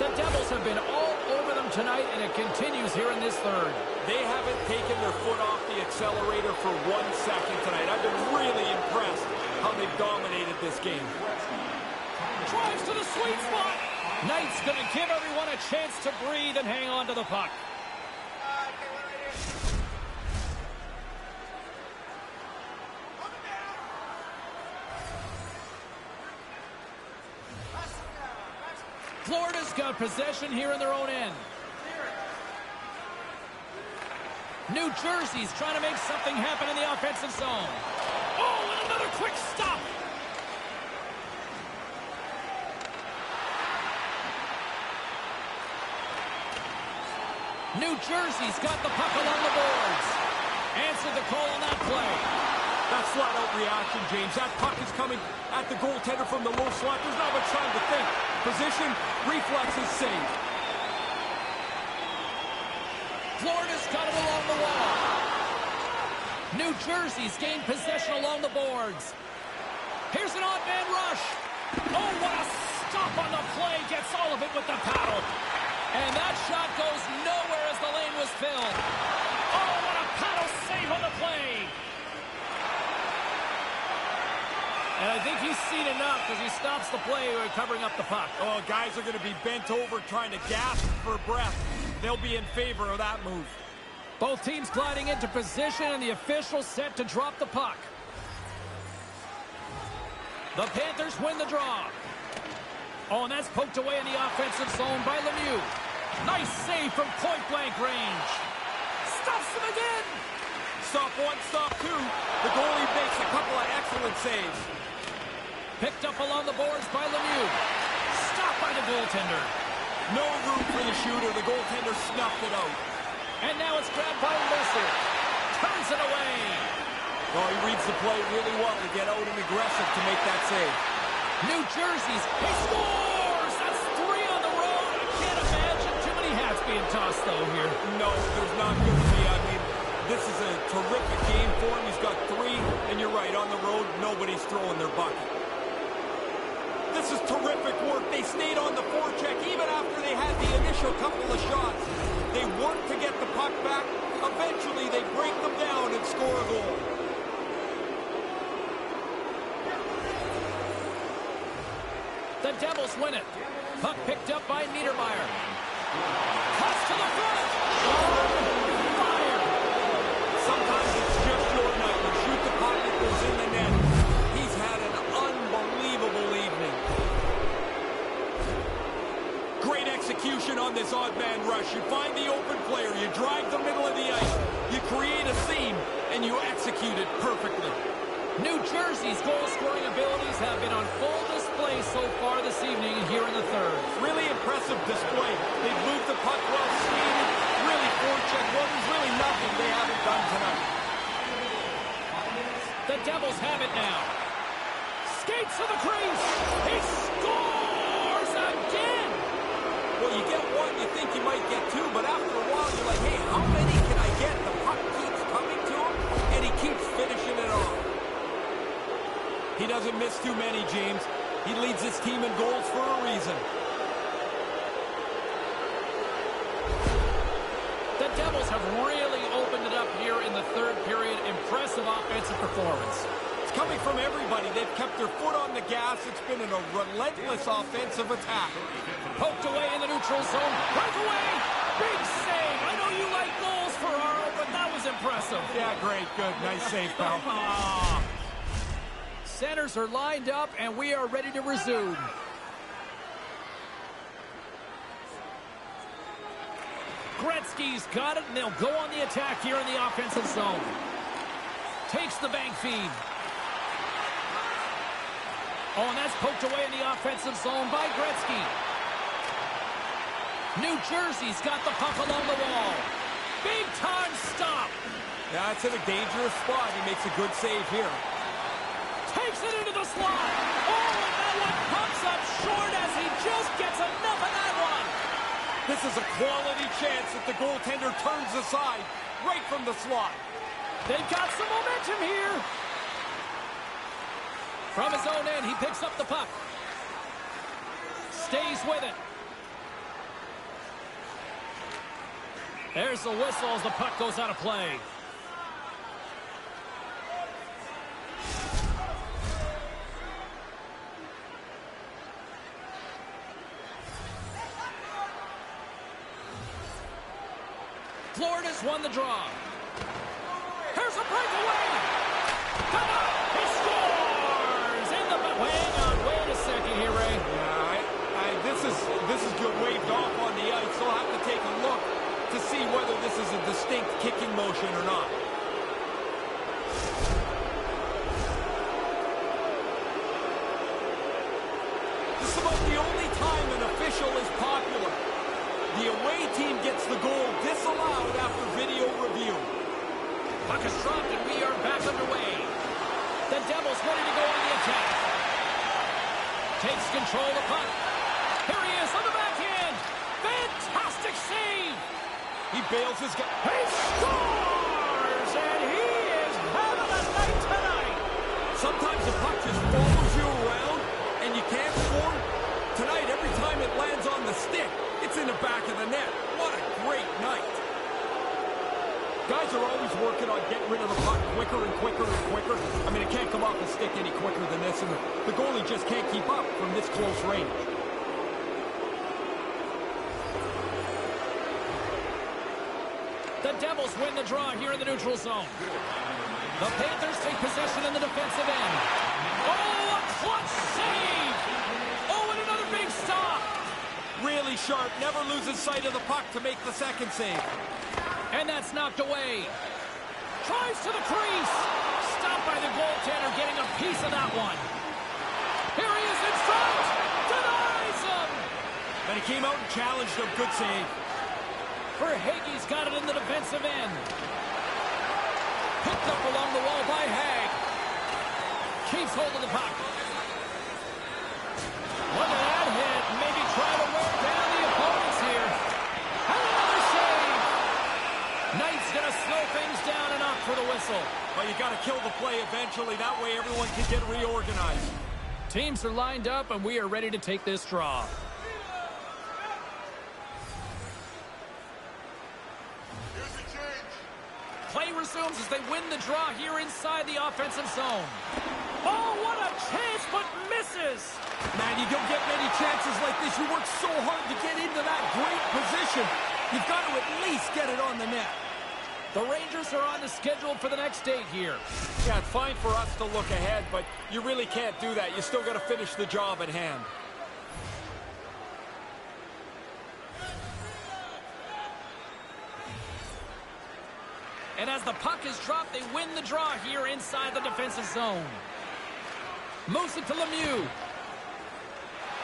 The Devils have been all over them tonight, and it continues here in this third. They haven't taken their foot off the accelerator for 1 second tonight. I've been really impressed how they've dominated this game. Drives to the sweet spot. Knight's going to give everyone a chance to breathe and hang on to the puck. Florida's got possession here in their own end. New Jersey's trying to make something happen in the offensive zone. Oh, and another quick stop. New Jersey's got the puck along the boards. Answer the call on that play. That's flat-out reaction, James. That puck is coming at the goaltender from the low slot. There's not much time to think. Position, reflexes, save. Florida's got it along the wall. New Jersey's gained possession along the boards. Here's an odd man rush. Oh, what a stop on the play. Gets all of it with the paddle. And that shot goes nowhere as the lane was filled. Oh, what a paddle save on the play. And I think he's seen enough because he stops the play covering up the puck. Oh, guys are going to be bent over trying to gasp for breath. They'll be in favor of that move. Both teams gliding into position and the official set to drop the puck. The Panthers win the draw. Oh, and that's poked away in the offensive zone by Lemieux. Nice save from point-blank range. Stops him again. Stop one, stop two. The goalie makes a couple of excellent saves. Picked up along the boards by Lemieux. Stopped by the goaltender. No room for the shooter. The goaltender snuffed it out. And now it's grabbed by Lesser. Turns it away. Oh, he reads the play really well to get out and aggressive to make that save. New Jersey's. He scores! That's 3 on the road. I can't imagine too many hats being tossed, though, here. No, there's not going to be. I mean, this is a terrific game for him. He's got 3, and you're right, on the road, nobody's throwing their bucket. This is terrific work. They stayed on the forecheck even after they had the initial couple of shots. They worked to get the puck back. Eventually, they break them down and score a goal. The Devils win it. Puck picked up by Niedermeyer. Cuts to the front. Fire. Sometimes it's just your night. You shoot the puck, it goes in the net. He's had an unbelievable evening. Great execution on this odd man rush. You find the open player, you drive the middle of the ice, you create a seam, and you execute it perfectly. New Jersey's goal-scoring abilities have been on full display so far this evening here in the third. Really impressive display. They've moved the puck well, skated, really forecheck. Well, there's really nothing they haven't done tonight. The Devils have it now. Skates to the crease. He scores again. Well, you get one, you think you might get 2, but after a while, you're like, hey, how many can I get? The puck keeps coming to him, and he keeps finishing it off. He doesn't miss too many, James. He leads his team in goals for a reason. The Devils have really opened it up here in the third period. Impressive offensive performance. It's coming from everybody. They've kept their foot on the gas. It's been a relentless offensive attack. Poked away in the neutral zone. Breakaway. Big save. I know you like goals, Ferraro, but that was impressive. Yeah, great. Good. Nice save, pal. Centers are lined up, and we are ready to resume. Gretzky's got it, and they'll go on the attack here in the offensive zone. Takes the bank feed. Oh, and that's poked away in the offensive zone by Gretzky. New Jersey's got the puck along the wall. Big time stop. Yeah, it's in a dangerous spot. He makes a good save here. Takes it into the slot. Oh, and that one comes up short as he just gets enough of that one. This is a quality chance that the goaltender turns aside right from the slot. They've got some momentum here. From his own end, he picks up the puck. Stays with it. There's the whistle as the puck goes out of play. Florida's won the draw. Here's a breakaway. Come on, he scores! In the hang on, wait a second here, Ray. Yeah, this is good waved off on the ice. So I'll have to take a look to see whether this is a distinct kicking motion or not. This is about the only time an official is popular. The The away team gets the goal disallowed after video review. Puck is dropped, and we are back underway. The Devils ready to go on the attack. Takes control of the puck. Here he is on the backhand. Fantastic save. He bails his guy. He scores, and he is having a night tonight. Sometimes the puck just follows you around, and you can't score. Tonight, every time it lands on the stick, it's in the back of the net. What a great night. Guys are always working on getting rid of the puck quicker and quicker and quicker. I mean, it can't come off the stick any quicker than this, and the goalie just can't keep up from this close range. The Devils win the draw here in the neutral zone. The Panthers take possession in the defensive end. Oh, a clutch save! Oh, and another big stop! Really sharp, never loses sight of the puck to make the second save. And that's knocked away. Tries to the crease. Stopped by the goaltender, getting a piece of that one. Here he is in front. Denies him. And he came out and challenged him. Good save. Verhaeghe's got it in the defensive end. Picked up along the wall by Hag. Keeps hold of the puck. Look at that hit. Maybe try to wear down the opponents here. And another save. Knight's going to slow things down and up for the whistle. Well, you got to kill the play eventually. That way everyone can get reorganized. Teams are lined up, and we are ready to take this draw. Play resumes as they win the draw here inside the offensive zone. Oh, what a chance, but misses. Man, you don't get many chances like this. You work so hard to get into that great position. You've got to at least get it on the net. The Rangers are on the schedule for the next date here. Yeah, it's fine for us to look ahead, but you really can't do that. You still got to finish the job at hand. And as the puck is dropped, they win the draw here inside the defensive zone. Moves it to Lemieux.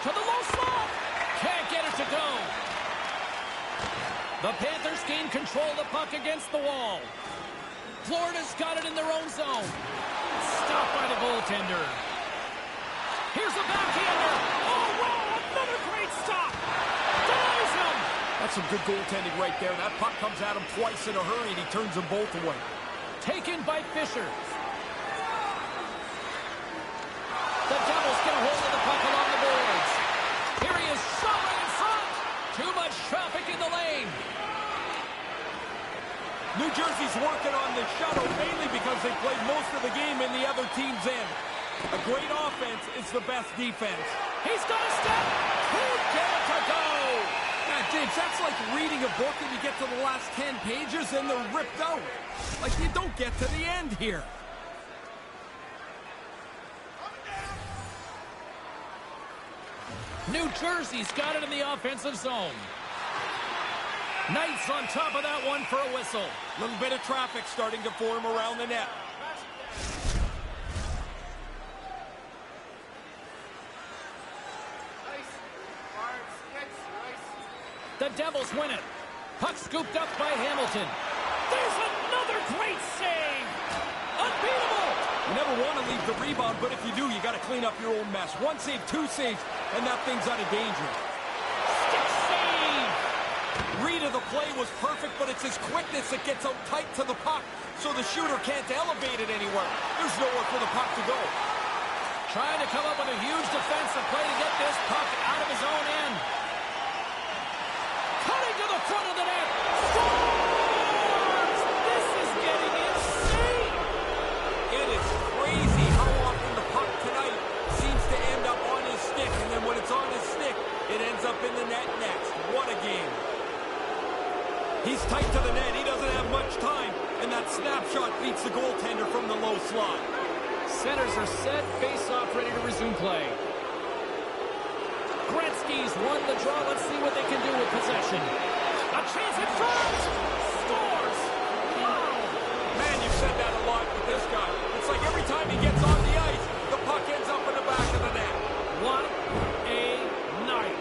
To the low slot. Can't get it to go. The Panthers gain control of the puck against the wall. Florida's got it in their own zone. Stopped by the goaltender. Here's a backhander. Oh, wow, another great stop. Denies him. That's some good goaltending right there. That puck comes at him twice in a hurry, and he turns them both away. Taken by Fisher. The Devils get a hold of the puck along the boards. Here he is, shot right in front. Too much traffic in the lane. New Jersey's working on the shuttle, mainly because they played most of the game in the other team's end. A great offense is the best defense. He's got a step. Can't get it to go. Yeah, James, that's like reading a book and you get to the last 10 pages and they're ripped out. Like, you don't get to the end here. New Jersey's got it in the offensive zone. Knight's on top of that one for a whistle. Little bit of traffic starting to form around the net. The Devils win it. Puck scooped up by Hamilton. There's another great save. Unbeatable. You never want to leave the rebound, but if you do, you got to clean up your own mess. One save, two saves, and that thing's out of danger. Stick save. Read of the play was perfect, but it's his quickness that gets out tight to the puck, so the shooter can't elevate it anywhere. There's nowhere for the puck to go. Trying to come up with a huge defensive play to get this puck out of his own end. Cutting to the front of the net. Scores! This is getting insane. It is crazy how often the puck tonight seems to end up on his stick, and then when it's on his stick, it ends up in the net next. What a game. He's tight to the net. He doesn't have much time, and that snapshot beats the goaltender from the low slot. Centers are set, face-off ready to resume play. Gretzky's won the draw. Let's see what they can do with possession. A chance in front! Scores! Wow! Man, you've said that a lot with this guy. It's like every time he gets on the ice, the puck ends up in the back of the net. What a night.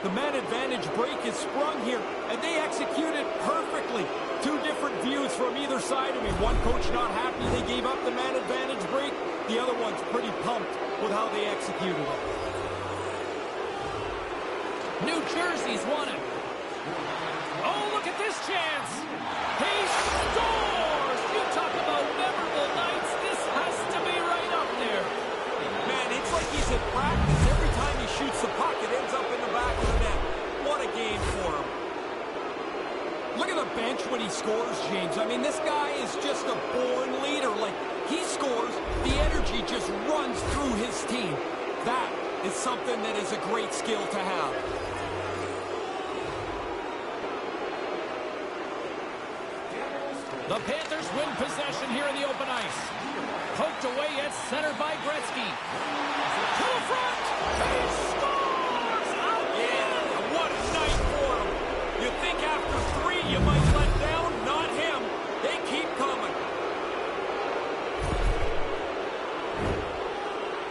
The man advantage break is sprung here, and they execute it perfectly. Two different views from either side of me. One coach not happy they gave up the man advantage break. The other one's pretty pumped with how they executed it. New Jersey's won it. Oh, look at this chance. He scores! You talk about memorable nights. This has to be right up there. Man, it's like he's at practice. Every time he shoots the puck, it ends up in the back of the net. What a game for him. Look at the bench when he scores, James. I mean, this guy is just a born leader. Like, he scores, the energy just runs through his team. That is something that is a great skill to have. The Panthers win possession here in the open ice. Poked away at center by Gretzky. To the front! He scores! Yeah, what a night for him. You think after three you might let down? Not him. They keep coming.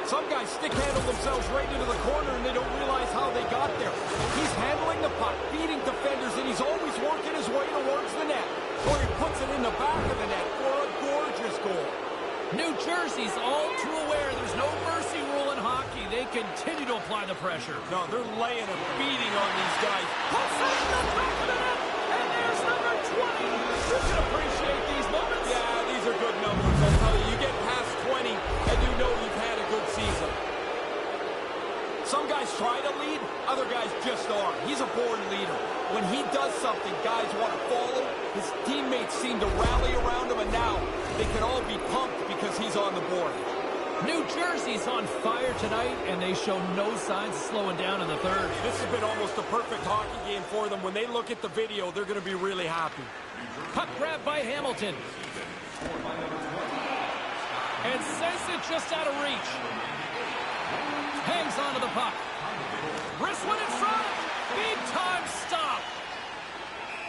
Some guys stick-handle themselves right into the corner and they don't realize how they got there. He's handling the puck, beating defenders, and he's always working his way towards the net. Or he puts it in the back of the net for a gorgeous goal. New Jersey's all too aware there's no mercy rule in hockey. They continue to apply the pressure. No, they're laying a beating on these guys. Puts it in the back of the net, and there's number 20. You can appreciate these moments. Yeah, these are good numbers. I'll tell you, you get past 20, and you know you've had a good season. Some guys try to lead, other guys just are. He's a born leader. When he does something, guys want to follow. His teammates seem to rally around him, and now they can all be pumped because he's on the board. New Jersey's on fire tonight, and they show no signs of slowing down in the third. This has been almost a perfect hockey game for them. When they look at the video, they're going to be really happy. Puck grab by Hamilton. And sends it just out of reach. Hangs onto the puck. Wrist one in front. Big time stop.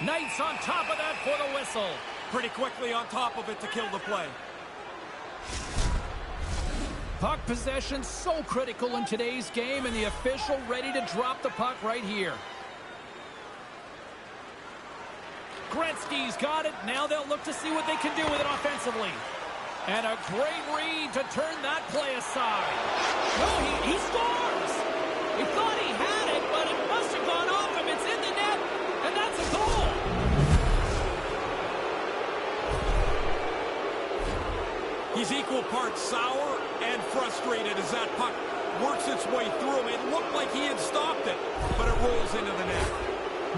Knight's on top of that for the whistle. Pretty quickly on top of it to kill the play. Puck possession so critical in today's game, and the official ready to drop the puck right here. Gretzky's got it. Now they'll look to see what they can do with it offensively. And a great read to turn that play aside. No, he scores! He thought he had it, but it must have gone off him. It's in the net, and that's a goal. He's equal parts sour and frustrated as that puck works its way through him. It looked like he had stopped it, but it rolls into the net.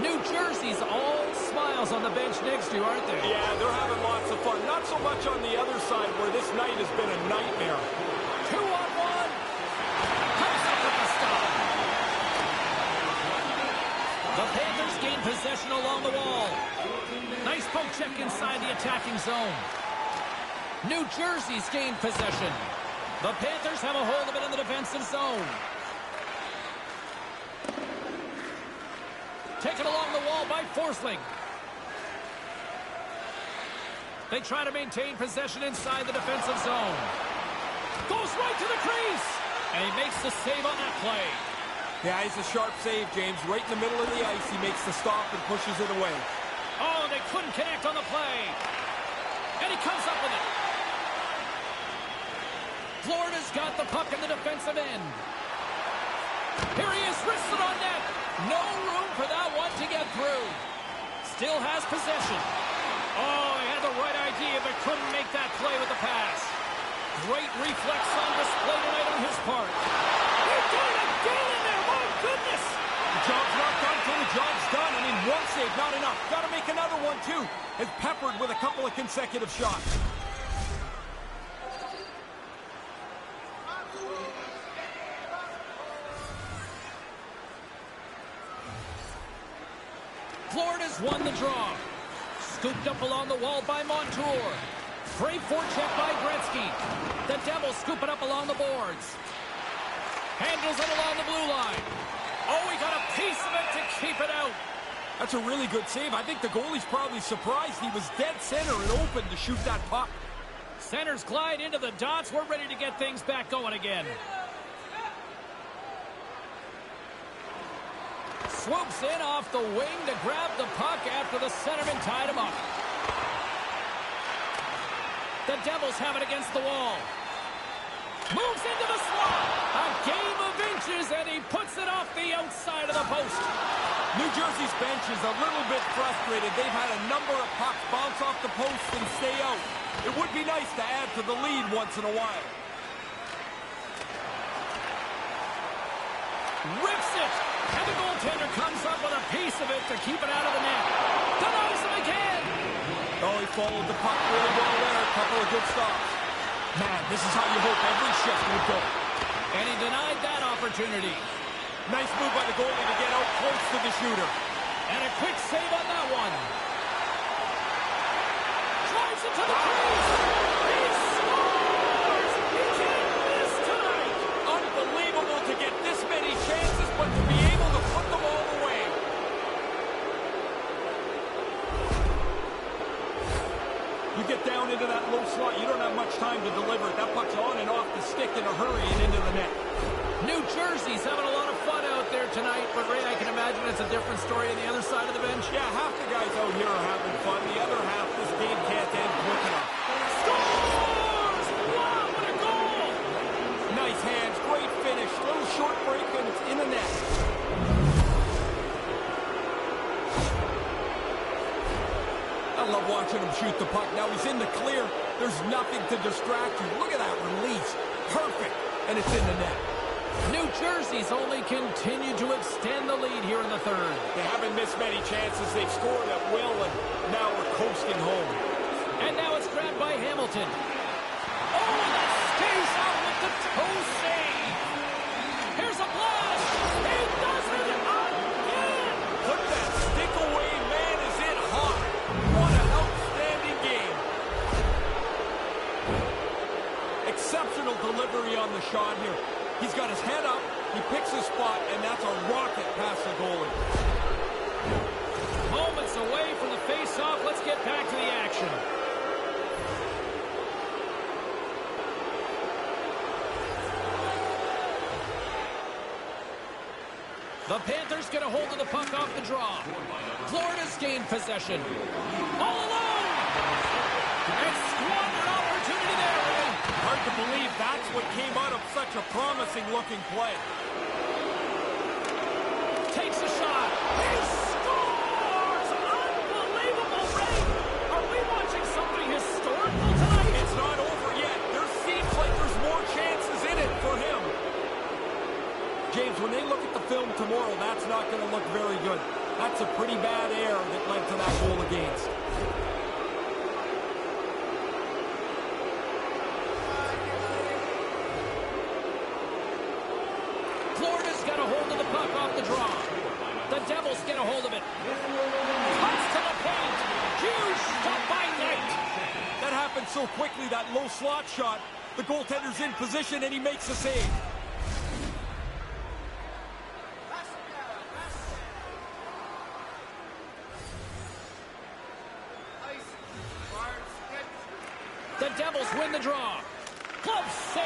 New Jersey's all smiles on the bench next to you, aren't they? Yeah, they're having lots of fun. Not so much on the other side where this night has been a nightmare. 2-on-1. Comes up with the stop. The Panthers gain possession along the wall. Nice poke check inside the attacking zone. New Jersey's gained possession. The Panthers have a hold of it in the defensive zone. Taken along the wall by Forsling. They try to maintain possession inside the defensive zone. Goes right to the crease. And he makes the save on that play. Yeah, he's a sharp save, James. Right in the middle of the ice, he makes the stop and pushes it away. Oh, they couldn't connect on the play. And he comes up with it. Florida's got the puck in the defensive end. Here he is, wristed on net. No room for that one to get through. Still has possession. Oh, he had the right idea, but couldn't make that play with the pass. Great reflex on display tonight on his part. He did it again in there, my goodness. The job's not done till the job's done. I mean, one save, not enough. Got to make another one, too. Is peppered with a couple of consecutive shots. Florida's won the draw. Scooped up along the wall by Montour. Great forecheck by Gretzky. The Devils scoop it up along the boards. Handles it along the blue line. Oh, he got a piece of it to keep it out. That's a really good save. I think the goalie's probably surprised. He was dead center and open to shoot that puck. Centers glide into the dots. We're ready to get things back going again. swoops in off the wing to grab the puck after the centerman tied him up. The Devils have it against the wall. Moves into the slot. A game of inches, and he puts it off the outside of the post. New Jersey's bench is a little bit frustrated. They've had a number of pucks bounce off the post and stay out. It would be nice to add to the lead once in a while. Rips it. And the goaltender comes up with a piece of it to keep it out of the net. Denies him again. Oh, he followed the puck really well there. A couple of good stops. Man, this is how you hope every shift would go. And he denied that opportunity. Nice move by the goalie to get out close to the shooter. And a quick save on that one. Drives it to the crease. He scores! He can't miss tonight. Unbelievable to get this many chances, but to be able to put them all away. You get down into that low slot, you don't have much time to deliver it. That puck's on and off the stick in a hurry and into the net. New Jersey's having a lot of fun out there tonight, but Ray, I can imagine it's a different story on the other side of the bench. Yeah, half the guys out here are having fun. The other half, this game can't end quick enough. Scores! Wow, what a goal! Nice hands, great finish. Little short break, and it's in the net. I love watching him shoot the puck. Now he's in the clear. There's nothing to distract you. Look at that release. Perfect. And it's in the net. New Jersey's only continued to extend the lead here in the third. They haven't missed many chances. They've scored at will, and now we're coasting home. And now it's grabbed by Hamilton. Oh, that stays out with the toe save. Here's a blast. He does it again. Put that stick away, man. Is it hot? What an outstanding game. Exceptional delivery on the shot here. He's got his head up, he picks his spot, and that's a rocket past the goalie. Moments away from the face-off. Let's get back to the action. The Panthers get a hold of the puck off the draw. Florida's gained possession. All alone! And squandered opportunity there, Ray. Hard to believe that's what came out of such a promising-looking play. Takes a shot. He scores! Unbelievable, Ray. Are we watching something historical tonight? It's not over yet. There seems like there's more chances in it for him. James, when they look at the film tomorrow, that's not going to look very good. That's a pretty bad error that led to that goal against. Florida's got a hold of the puck off the draw. The Devils get a hold of it. Cuts to the paint. Huge stop by Knight. That happened so quickly, that low slot shot. The goaltender's in position, and he makes a save. The Devils win the draw. Glove save.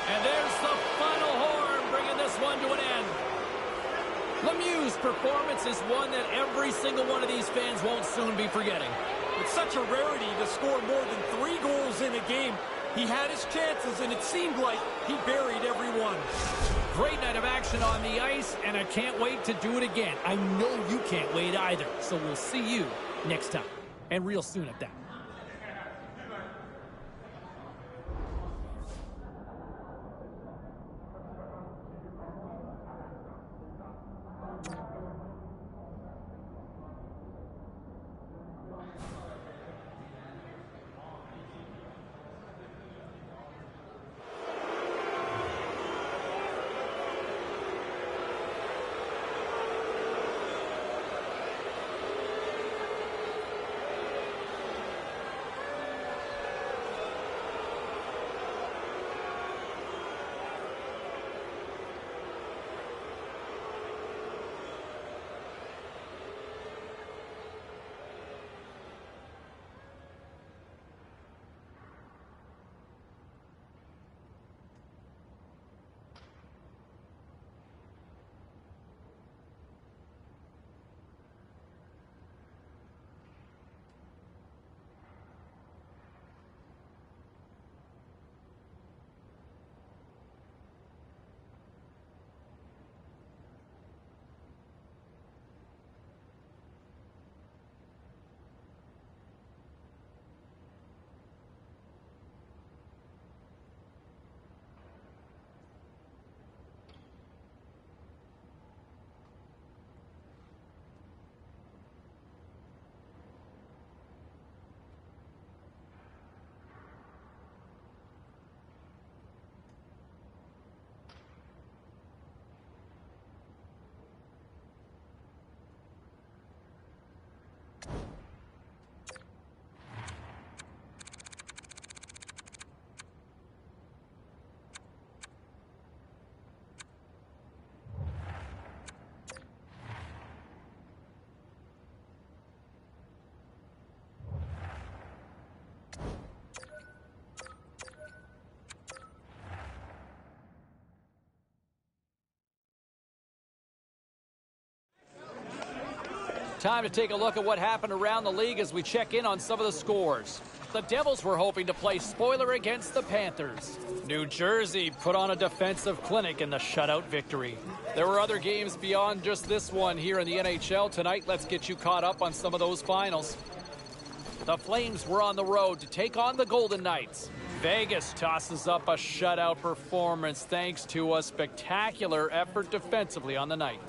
And there's the final horn, bringing this one to an end. Lemieux's performance is one that every single one of these fans won't soon be forgetting. It's such a rarity to score more than 3 goals in a game. He had his chances, and it seemed like he buried every one. Great night of action on the ice, and I can't wait to do it again. I know you can't wait either, so we'll see you next time, and real soon at that. Time to take a look at what happened around the league as we check in on some of the scores. The Devils were hoping to play spoiler against the Panthers. New Jersey put on a defensive clinic in the shutout victory. There were other games beyond just this one here in the NHL tonight. Let's get you caught up on some of those finals. The Flames were on the road to take on the Golden Knights. Vegas tosses up a shutout performance thanks to a spectacular effort defensively on the night.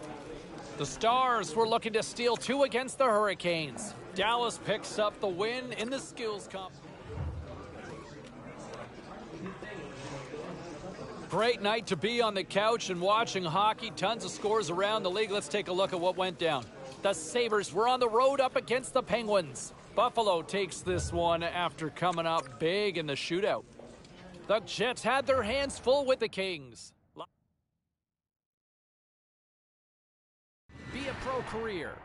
The Stars were looking to steal 2 against the Hurricanes. Dallas picks up the win in the skills comp. Great night to be on the couch and watching hockey. Tons of scores around the league. Let's take a look at what went down. The Sabres were on the road up against the Penguins. Buffalo takes this one after coming up big in the shootout. The Jets had their hands full with the Kings. Be a pro career.